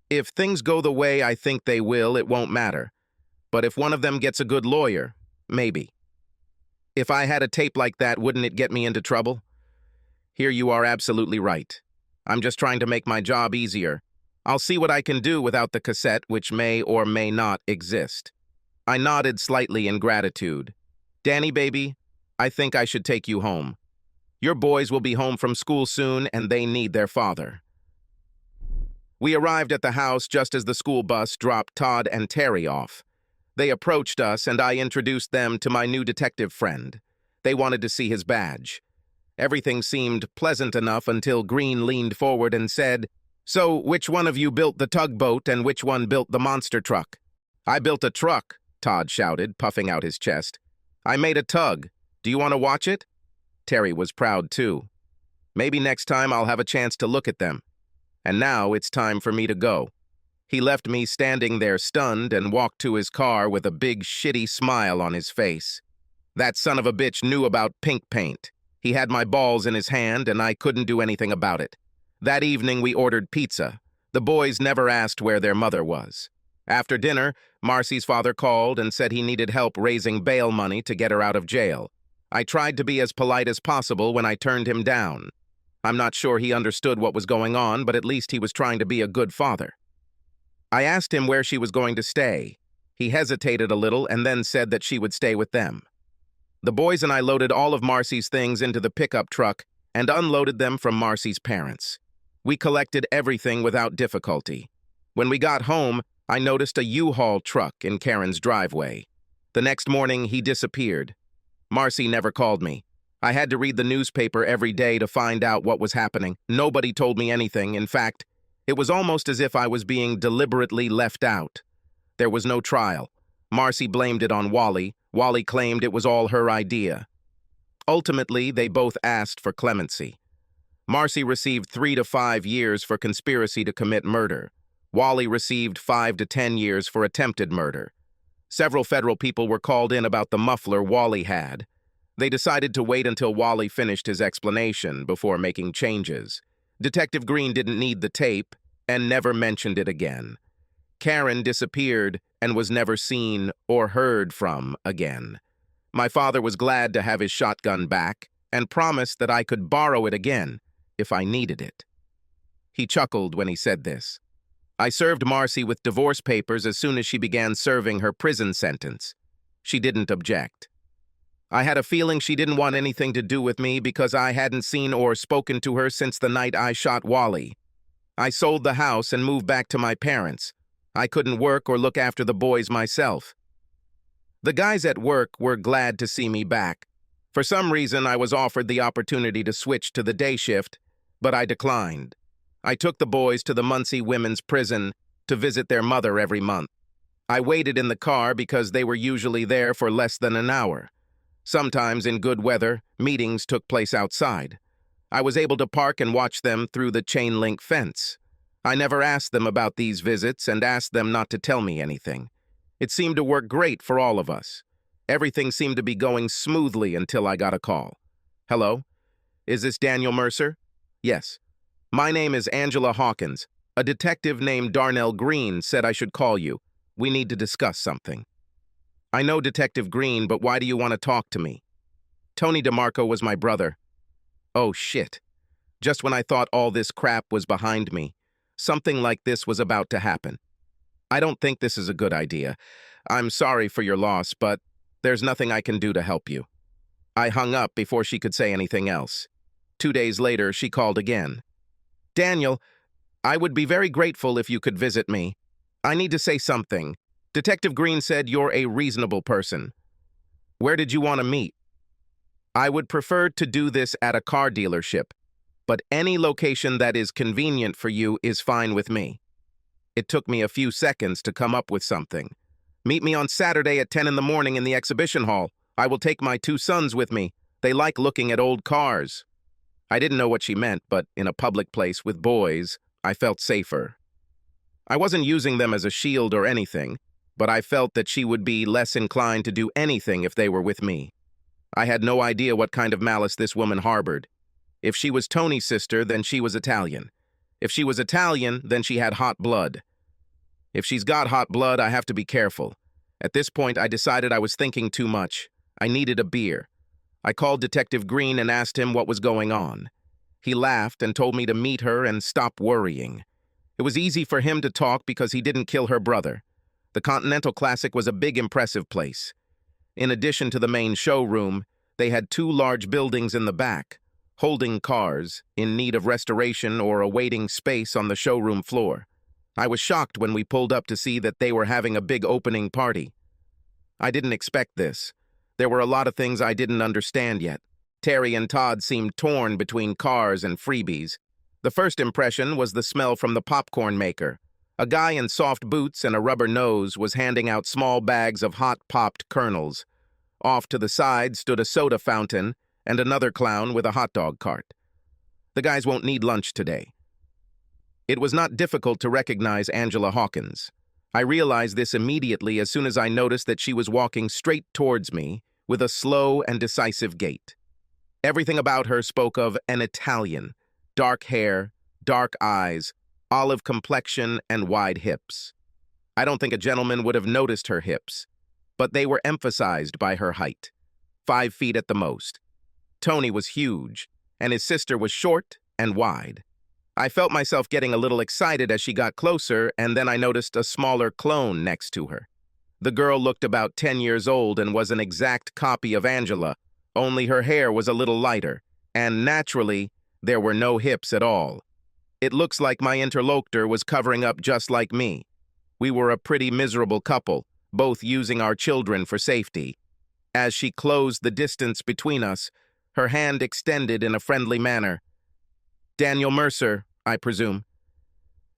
If things go the way I think they will, it won't matter. But if one of them gets a good lawyer, maybe. If I had a tape like that, wouldn't it get me into trouble?" "Here you are absolutely right. I'm just trying to make my job easier. I'll see what I can do without the cassette, which may or may not exist." I nodded slightly in gratitude. "Danny, baby, I think I should take you home. Your boys will be home from school soon, and they need their father." We arrived at the house just as the school bus dropped Todd and Terry off. They approached us, and I introduced them to my new detective friend. They wanted to see his badge. Everything seemed pleasant enough until Green leaned forward and said, "So, which one of you built the tugboat and which one built the monster truck?" "I built a truck," Todd shouted, puffing out his chest. "I made a tug. Do you want to watch it?" Terry was proud too. Maybe next time I'll have a chance to look at them. And now it's time for me to go. He left me standing there stunned and walked to his car with a big shitty smile on his face. That son of a bitch knew about pink paint. He had my balls in his hand and I couldn't do anything about it. That evening we ordered pizza. The boys never asked where their mother was. After dinner, Marcy's father called and said he needed help raising bail money to get her out of jail. I tried to be as polite as possible when I turned him down. I'm not sure he understood what was going on, but at least he was trying to be a good father. I asked him where she was going to stay. He hesitated a little and then said that she would stay with them. The boys and I loaded all of Marcy's things into the pickup truck and unloaded them from Marcy's parents. We collected everything without difficulty. When we got home, I noticed a U-Haul truck in Karen's driveway. The next morning, he disappeared. Marcy never called me. I had to read the newspaper every day to find out what was happening. Nobody told me anything. In fact, it was almost as if I was being deliberately left out. There was no trial. Marcy blamed it on Wally. Wally claimed it was all her idea. Ultimately, they both asked for clemency. Marcy received 3 to 5 years for conspiracy to commit murder. Wally received 5 to 10 years for attempted murder. Several federal people were called in about the muffler Wally had. They decided to wait until Wally finished his explanation before making changes. Detective Green didn't need the tape and never mentioned it again. Karen disappeared and was never seen or heard from again. My father was glad to have his shotgun back and promised that I could borrow it again if I needed it. He chuckled when he said this. I served Marcy with divorce papers as soon as she began serving her prison sentence. She didn't object. I had a feeling she didn't want anything to do with me because I hadn't seen or spoken to her since the night I shot Wally. I sold the house and moved back to my parents. I couldn't work or look after the boys myself. The guys at work were glad to see me back. For some reason, I was offered the opportunity to switch to the day shift, but I declined. I took the boys to the Muncie Women's Prison to visit their mother every month. I waited in the car because they were usually there for less than an hour. Sometimes, in good weather, meetings took place outside. I was able to park and watch them through the chain-link fence. I never asked them about these visits and asked them not to tell me anything. It seemed to work great for all of us. Everything seemed to be going smoothly until I got a call. Hello? Is this Daniel Mercer? Yes. My name is Angela Hawkins. A detective named Darnell Green said I should call you. We need to discuss something. I know Detective Green, but why do you want to talk to me? Tony DeMarco was my brother. Oh, shit. Just when I thought all this crap was behind me, something like this was about to happen. I don't think this is a good idea. I'm sorry for your loss, but there's nothing I can do to help you. I hung up before she could say anything else. 2 days later, she called again. Daniel, I would be very grateful if you could visit me. I need to say something. Detective Green said you're a reasonable person. Where did you want to meet? I would prefer to do this at a car dealership, but any location that is convenient for you is fine with me. It took me a few seconds to come up with something. Meet me on Saturday at 10 in the morning in the exhibition hall. I will take my 2 sons with me. They like looking at old cars. I didn't know what she meant, but in a public place with boys, I felt safer. I wasn't using them as a shield or anything, but I felt that she would be less inclined to do anything if they were with me. I had no idea what kind of malice this woman harbored. If she was Tony's sister, then she was Italian. If she was Italian, then she had hot blood. If she's got hot blood, I have to be careful. At this point, I decided I was thinking too much. I needed a beer. I called Detective Green and asked him what was going on. He laughed and told me to meet her and stop worrying. It was easy for him to talk because he didn't kill her brother. The Continental Classic was a big, impressive place. In addition to the main showroom, they had 2 large buildings in the back, holding cars in need of restoration or awaiting space on the showroom floor. I was shocked when we pulled up to see that they were having a big opening party. I didn't expect this. There were a lot of things I didn't understand yet. Terry and Todd seemed torn between cars and freebies. The first impression was the smell from the popcorn maker. A guy in soft boots and a rubber nose was handing out small bags of hot-popped kernels. Off to the side stood a soda fountain and another clown with a hot dog cart. The guys won't need lunch today. It was not difficult to recognize Angela Hawkins. I realized this immediately as soon as I noticed that she was walking straight towards me with a slow and decisive gait. Everything about her spoke of an Italian. Dark hair, dark eyes, olive complexion, and wide hips. I don't think a gentleman would have noticed her hips, but they were emphasized by her height, 5 feet at the most. Tony was huge, and his sister was short and wide. I felt myself getting a little excited as she got closer, and then I noticed a smaller clone next to her. The girl looked about 10 years old and was an exact copy of Angela, only her hair was a little lighter, and naturally, there were no hips at all. It looks like my interlocutor was covering up just like me. We were a pretty miserable couple, both using our children for safety. As she closed the distance between us, her hand extended in a friendly manner. Daniel Mercer, I presume.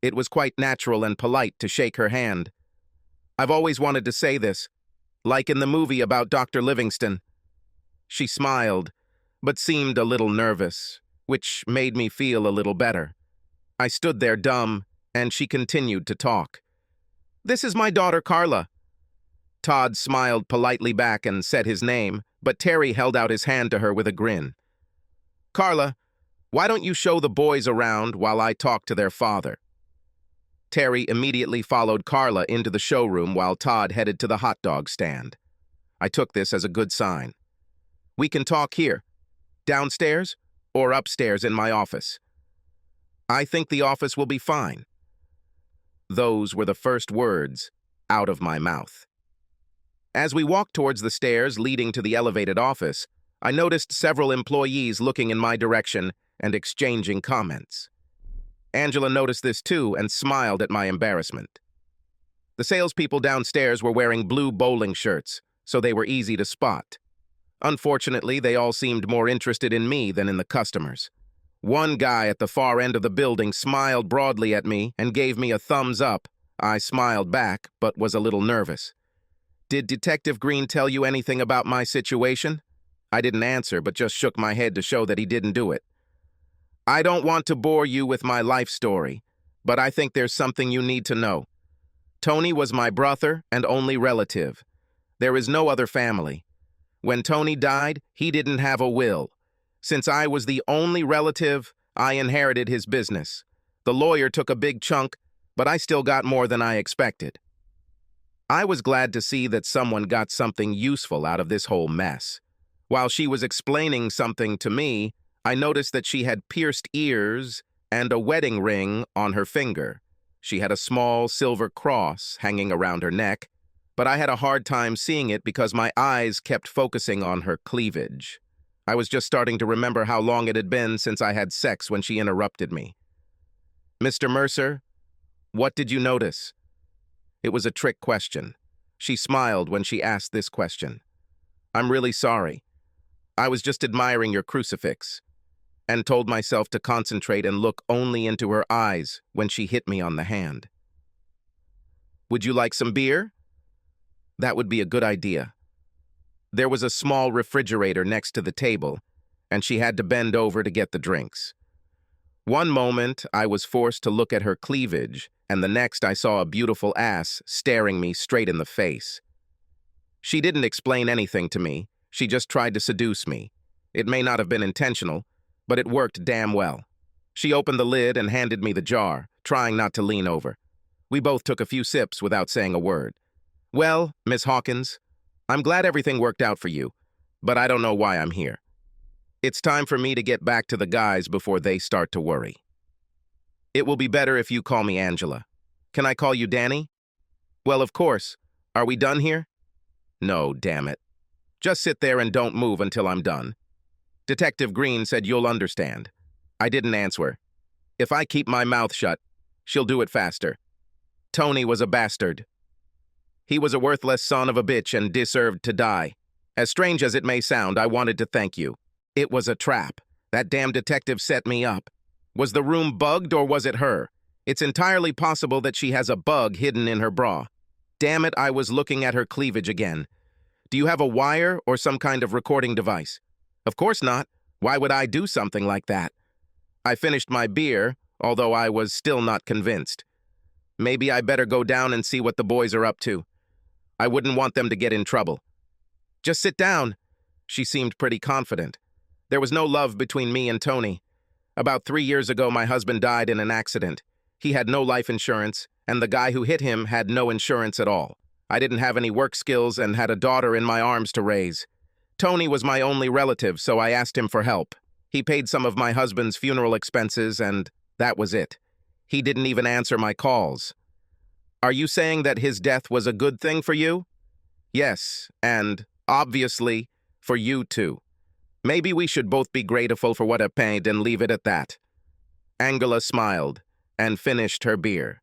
It was quite natural and polite to shake her hand. I've always wanted to say this, like in the movie about Dr. Livingston. She smiled, but seemed a little nervous, which made me feel a little better. I stood there dumb, and she continued to talk. This is my daughter, Carla. Todd smiled politely back and said his name, but Terry held out his hand to her with a grin. Carla, why don't you show the boys around while I talk to their father? Terry immediately followed Carla into the showroom while Todd headed to the hot dog stand. I took this as a good sign. We can talk here, downstairs or upstairs in my office. I think the office will be fine. Those were the first words out of my mouth. As we walked towards the stairs leading to the elevated office, I noticed several employees looking in my direction and exchanging comments. Angela noticed this too and smiled at my embarrassment. The salespeople downstairs were wearing blue bowling shirts, so they were easy to spot. Unfortunately, they all seemed more interested in me than in the customers. One guy at the far end of the building smiled broadly at me and gave me a thumbs up. I smiled back, but was a little nervous. Did Detective Green tell you anything about my situation? I didn't answer, but just shook my head to show that he didn't do it. I don't want to bore you with my life story, but I think there's something you need to know. Tony was my brother and only relative. There is no other family. When Tony died, he didn't have a will. Since I was the only relative, I inherited his business. The lawyer took a big chunk, but I still got more than I expected. I was glad to see that someone got something useful out of this whole mess. While she was explaining something to me, I noticed that she had pierced ears and a wedding ring on her finger. She had a small silver cross hanging around her neck, but I had a hard time seeing it because my eyes kept focusing on her cleavage. I was just starting to remember how long it had been since I had sex when she interrupted me. Mr. Mercer, what did you notice? It was a trick question. She smiled when she asked this question. I'm really sorry. I was just admiring your crucifix, and told myself to concentrate and look only into her eyes when she hit me on the hand. Would you like some beer? That would be a good idea. There was a small refrigerator next to the table, and she had to bend over to get the drinks. One moment, I was forced to look at her cleavage, and the next I saw a beautiful ass staring me straight in the face. She didn't explain anything to me. She just tried to seduce me. It may not have been intentional, but it worked damn well. She opened the lid and handed me the jar, trying not to lean over. We both took a few sips without saying a word. Well, Miss Hawkins, I'm glad everything worked out for you, but I don't know why I'm here. It's time for me to get back to the guys before they start to worry. It will be better if you call me Angela. Can I call you Danny? Well, of course. Are we done here? No, damn it. Just sit there and don't move until I'm done. Detective Green said you'll understand. I didn't answer. If I keep my mouth shut, she'll do it faster. Tony was a bastard. He was a worthless son of a bitch and deserved to die. As strange as it may sound, I wanted to thank you. It was a trap. That damn detective set me up. Was the room bugged or was it her? It's entirely possible that she has a bug hidden in her bra. Damn it, I was looking at her cleavage again. Do you have a wire or some kind of recording device? Of course not. Why would I do something like that? I finished my beer, although I was still not convinced. Maybe I better go down and see what the boys are up to. I wouldn't want them to get in trouble. Just sit down. She seemed pretty confident. There was no love between me and Tony. About 3 years ago, my husband died in an accident. He had no life insurance, and the guy who hit him had no insurance at all. I didn't have any work skills and had a daughter in my arms to raise. Tony was my only relative, so I asked him for help. He paid some of my husband's funeral expenses, and that was it. He didn't even answer my calls. Are you saying that his death was a good thing for you? Yes, and, obviously, for you too. Maybe we should both be grateful for what happened and leave it at that. Angela smiled and finished her beer.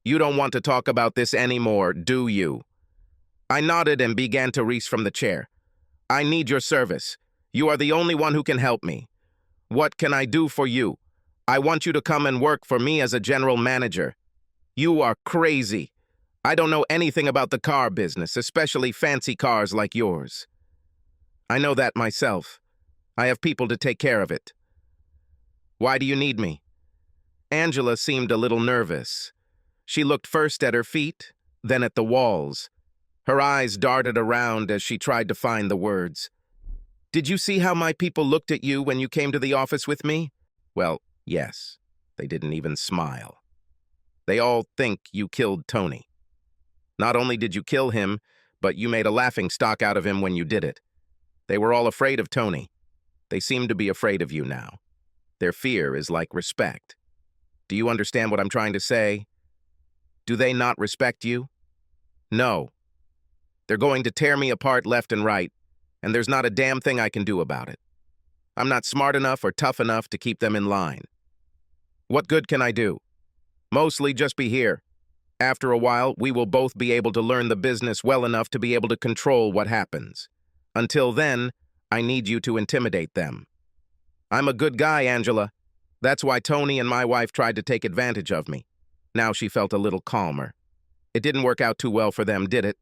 You don't want to talk about this anymore, do you? I nodded and began to reach from the chair. I need your service. You are the only one who can help me. What can I do for you? I want you to come and work for me as a general manager. You are crazy. I don't know anything about the car business, especially fancy cars like yours. I know that myself. I have people to take care of it. Why do you need me? Angela seemed a little nervous. She looked first at her feet, then at the walls. Her eyes darted around as she tried to find the words. Did you see how my people looked at you when you came to the office with me? Well, yes. They didn't even smile. They all think you killed Tony. Not only did you kill him, but you made a laughingstock out of him when you did it. They were all afraid of Tony. They seem to be afraid of you now. Their fear is like respect. Do you understand what I'm trying to say? Do they not respect you? No. They're going to tear me apart left and right, and there's not a damn thing I can do about it. I'm not smart enough or tough enough to keep them in line. What good can I do? Mostly just be here. After a while, we will both be able to learn the business well enough to be able to control what happens. Until then, I need you to intimidate them. I'm a good guy, Angela. That's why Tony and my wife tried to take advantage of me. Now she felt a little calmer. It didn't work out too well for them, did it?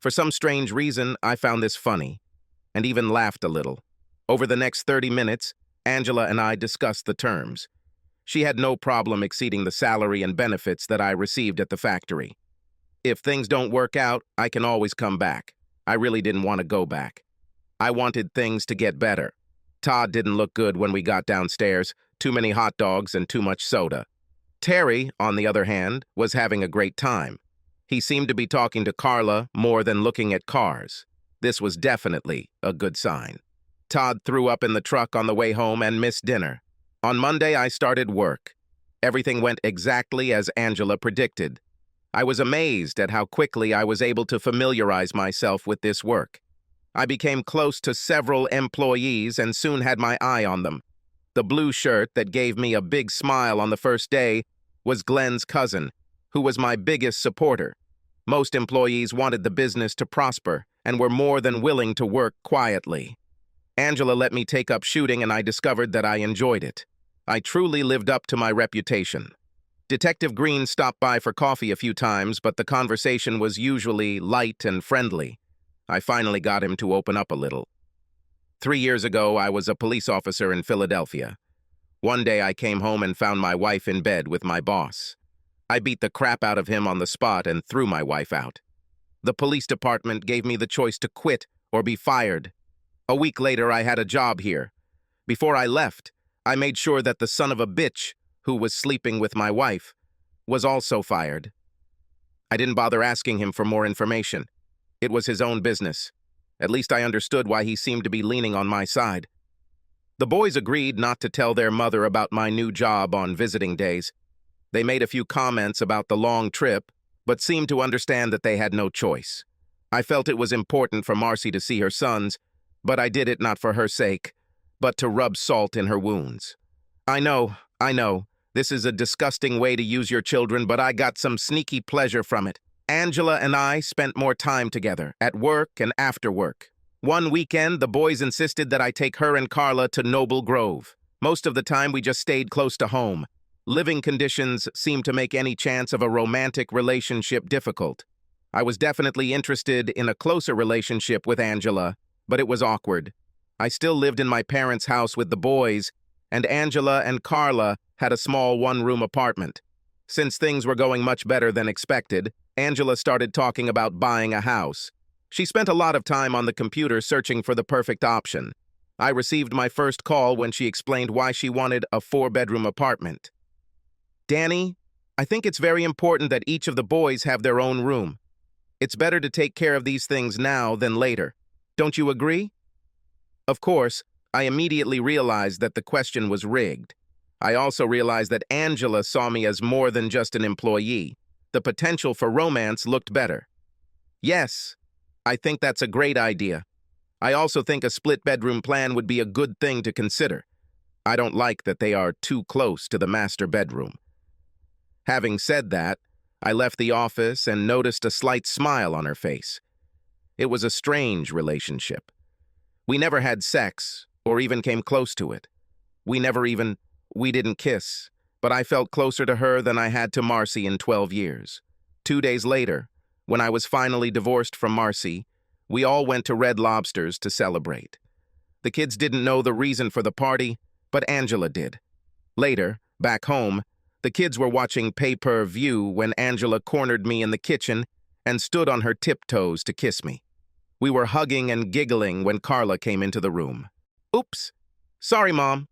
For some strange reason, I found this funny, and even laughed a little. Over the next 30 minutes, Angela and I discussed the terms. She had no problem exceeding the salary and benefits that I received at the factory. If things don't work out, I can always come back. I really didn't want to go back. I wanted things to get better. Todd didn't look good when we got downstairs, too many hot dogs and too much soda. Terry, on the other hand, was having a great time. He seemed to be talking to Carla more than looking at cars. This was definitely a good sign. Todd threw up in the truck on the way home and missed dinner. On Monday, I started work. Everything went exactly as Angela predicted. I was amazed at how quickly I was able to familiarize myself with this work. I became close to several employees and soon had my eye on them. The blue shirt that gave me a big smile on the first day was Glenn's cousin, who was my biggest supporter. Most employees wanted the business to prosper and were more than willing to work quietly. Angela let me take up shooting and I discovered that I enjoyed it. I truly lived up to my reputation. Detective Green stopped by for coffee a few times, but the conversation was usually light and friendly. I finally got him to open up a little. 3 years ago, I was a police officer in Philadelphia. One day I came home and found my wife in bed with my boss. I beat the crap out of him on the spot and threw my wife out. The police department gave me the choice to quit or be fired. A week later, I had a job here. Before I left, I made sure that the son of a bitch, who was sleeping with my wife, was also fired. I didn't bother asking him for more information. It was his own business. At least I understood why he seemed to be leaning on my side. The boys agreed not to tell their mother about my new job on visiting days. They made a few comments about the long trip, but seemed to understand that they had no choice. I felt it was important for Marcy to see her sons, but I did it not for her sake, but to rub salt in her wounds. I know, this is a disgusting way to use your children, but I got some sneaky pleasure from it. Angela and I spent more time together, at work and after work. One weekend, the boys insisted that I take her and Carla to Noble Grove. Most of the time, we just stayed close to home. Living conditions seemed to make any chance of a romantic relationship difficult. I was definitely interested in a closer relationship with Angela, but it was awkward. I still lived in my parents' house with the boys, and Angela and Carla had a small one-room apartment. Since things were going much better than expected, Angela started talking about buying a house. She spent a lot of time on the computer searching for the perfect option. I received my first call when she explained why she wanted a 4-bedroom apartment. Danny, I think it's very important that each of the boys have their own room. It's better to take care of these things now than later. Don't you agree? Of course, I immediately realized that the question was rigged. I also realized that Angela saw me as more than just an employee. The potential for romance looked better. Yes, I think that's a great idea. I also think a split-bedroom plan would be a good thing to consider. I don't like that they are too close to the master bedroom. Having said that, I left the office and noticed a slight smile on her face. It was a strange relationship. We never had sex, or even came close to it. We didn't kiss, but I felt closer to her than I had to Marcy in 12 years. 2 days later, when I was finally divorced from Marcy, we all went to Red Lobster's to celebrate. The kids didn't know the reason for the party, but Angela did. Later, back home, the kids were watching pay-per-view when Angela cornered me in the kitchen and stood on her tiptoes to kiss me. We were hugging and giggling when Carla came into the room. "Oops, sorry, Mom."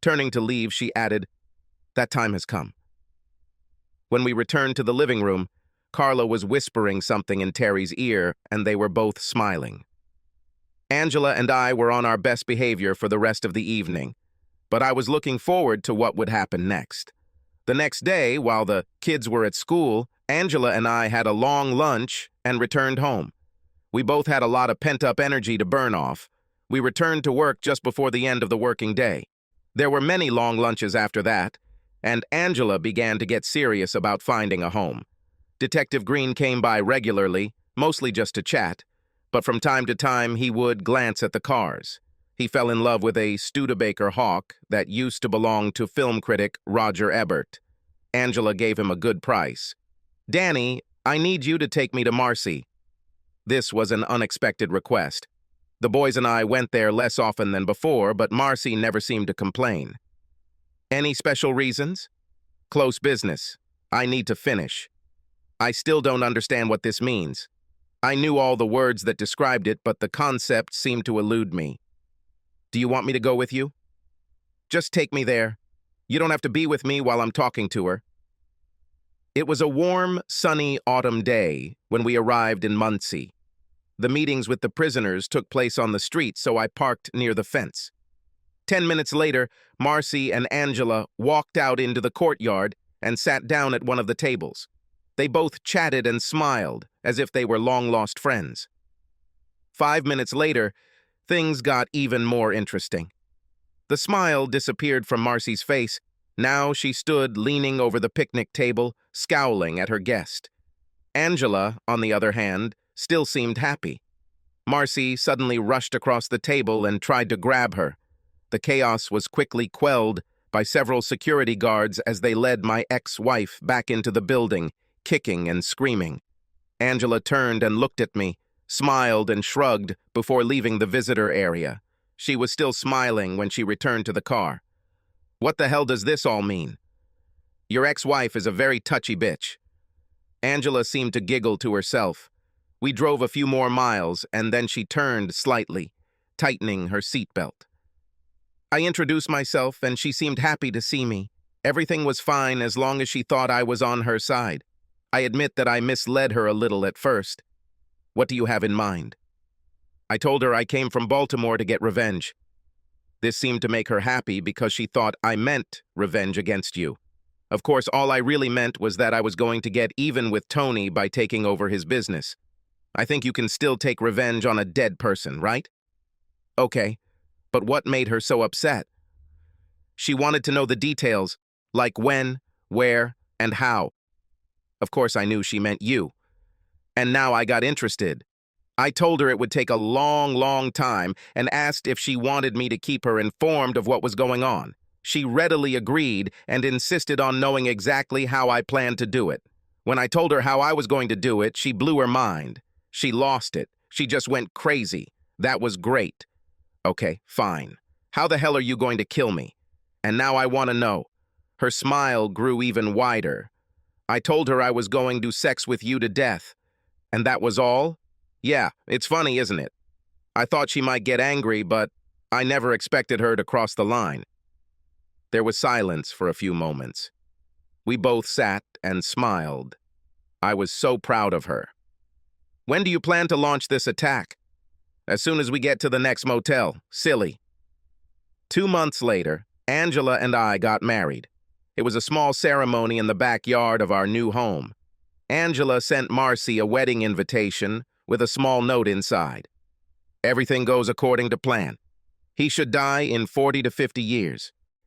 Turning to leave, she added, "That time has come." When we returned to the living room, Carla was whispering something in Terry's ear, and they were both smiling. Angela and I were on our best behavior for the rest of the evening, but I was looking forward to what would happen next. The next day, while the kids were at school, Angela and I had a long lunch and returned home. We both had a lot of pent-up energy to burn off. We returned to work just before the end of the working day. There were many long lunches after that, and Angela began to get serious about finding a home. Detective Green came by regularly, mostly just to chat, but from time to time he would glance at the cars. He fell in love with a Studebaker Hawk that used to belong to film critic Roger Ebert. Angela gave him a good price. "Danny, I need you to take me to Marcy." This was an unexpected request. The boys and I went there less often than before, but Marcy never seemed to complain. "Any special reasons?" "Close business. I need to finish. I still don't understand what this means. I knew all the words that described it, but the concept seemed to elude me." "Do you want me to go with you?" "Just take me there. You don't have to be with me while I'm talking to her." It was a warm, sunny autumn day when we arrived in Muncie. The meetings with the prisoners took place on the street, so I parked near the fence. 10 minutes later, Marcy and Angela walked out into the courtyard and sat down at one of the tables. They both chatted and smiled, as if they were long-lost friends. 5 minutes later, things got even more interesting. The smile disappeared from Marcy's face. Now she stood leaning over the picnic table, scowling at her guest. Angela, on the other hand, still seemed happy. Marcy suddenly rushed across the table and tried to grab her. The chaos was quickly quelled by several security guards as they led my ex-wife back into the building, kicking and screaming. Angela turned and looked at me, smiled and shrugged before leaving the visitor area. She was still smiling when she returned to the car. "What the hell does this all mean?" "Your ex-wife is a very touchy bitch." Angela seemed to giggle to herself. We drove a few more miles, and then she turned slightly, tightening her seatbelt. I introduced myself, and she seemed happy to see me. Everything was fine as long as she thought I was on her side. I admit that I misled her a little at first. "What do you have in mind?" I told her I came from Baltimore to get revenge. This seemed to make her happy because she thought I meant revenge against you. Of course, all I really meant was that I was going to get even with Tony by taking over his business. I think you can still take revenge on a dead person, right? Okay, but what made her so upset? She wanted to know the details, like when, where, and how. Of course, I knew she meant you. And now I got interested. I told her it would take a long, long time and asked if she wanted me to keep her informed of what was going on. She readily agreed and insisted on knowing exactly how I planned to do it. When I told her how I was going to do it, she blew her mind. She lost it. She just went crazy. That was great. Okay, fine. How the hell are you going to kill me? And now I want to know. Her smile grew even wider. I told her I was going to sex with you to death. And that was all? Yeah, it's funny, isn't it? I thought she might get angry, but I never expected her to cross the line. There was silence for a few moments. We both sat and smiled. I was so proud of her. When do you plan to launch this attack? As soon as we get to the next motel. Silly. 2 months later, Angela and I got married. It was a small ceremony in the backyard of our new home. Angela sent Marcy a wedding invitation with a small note inside. Everything goes according to plan. He should die in 40 to 50 years.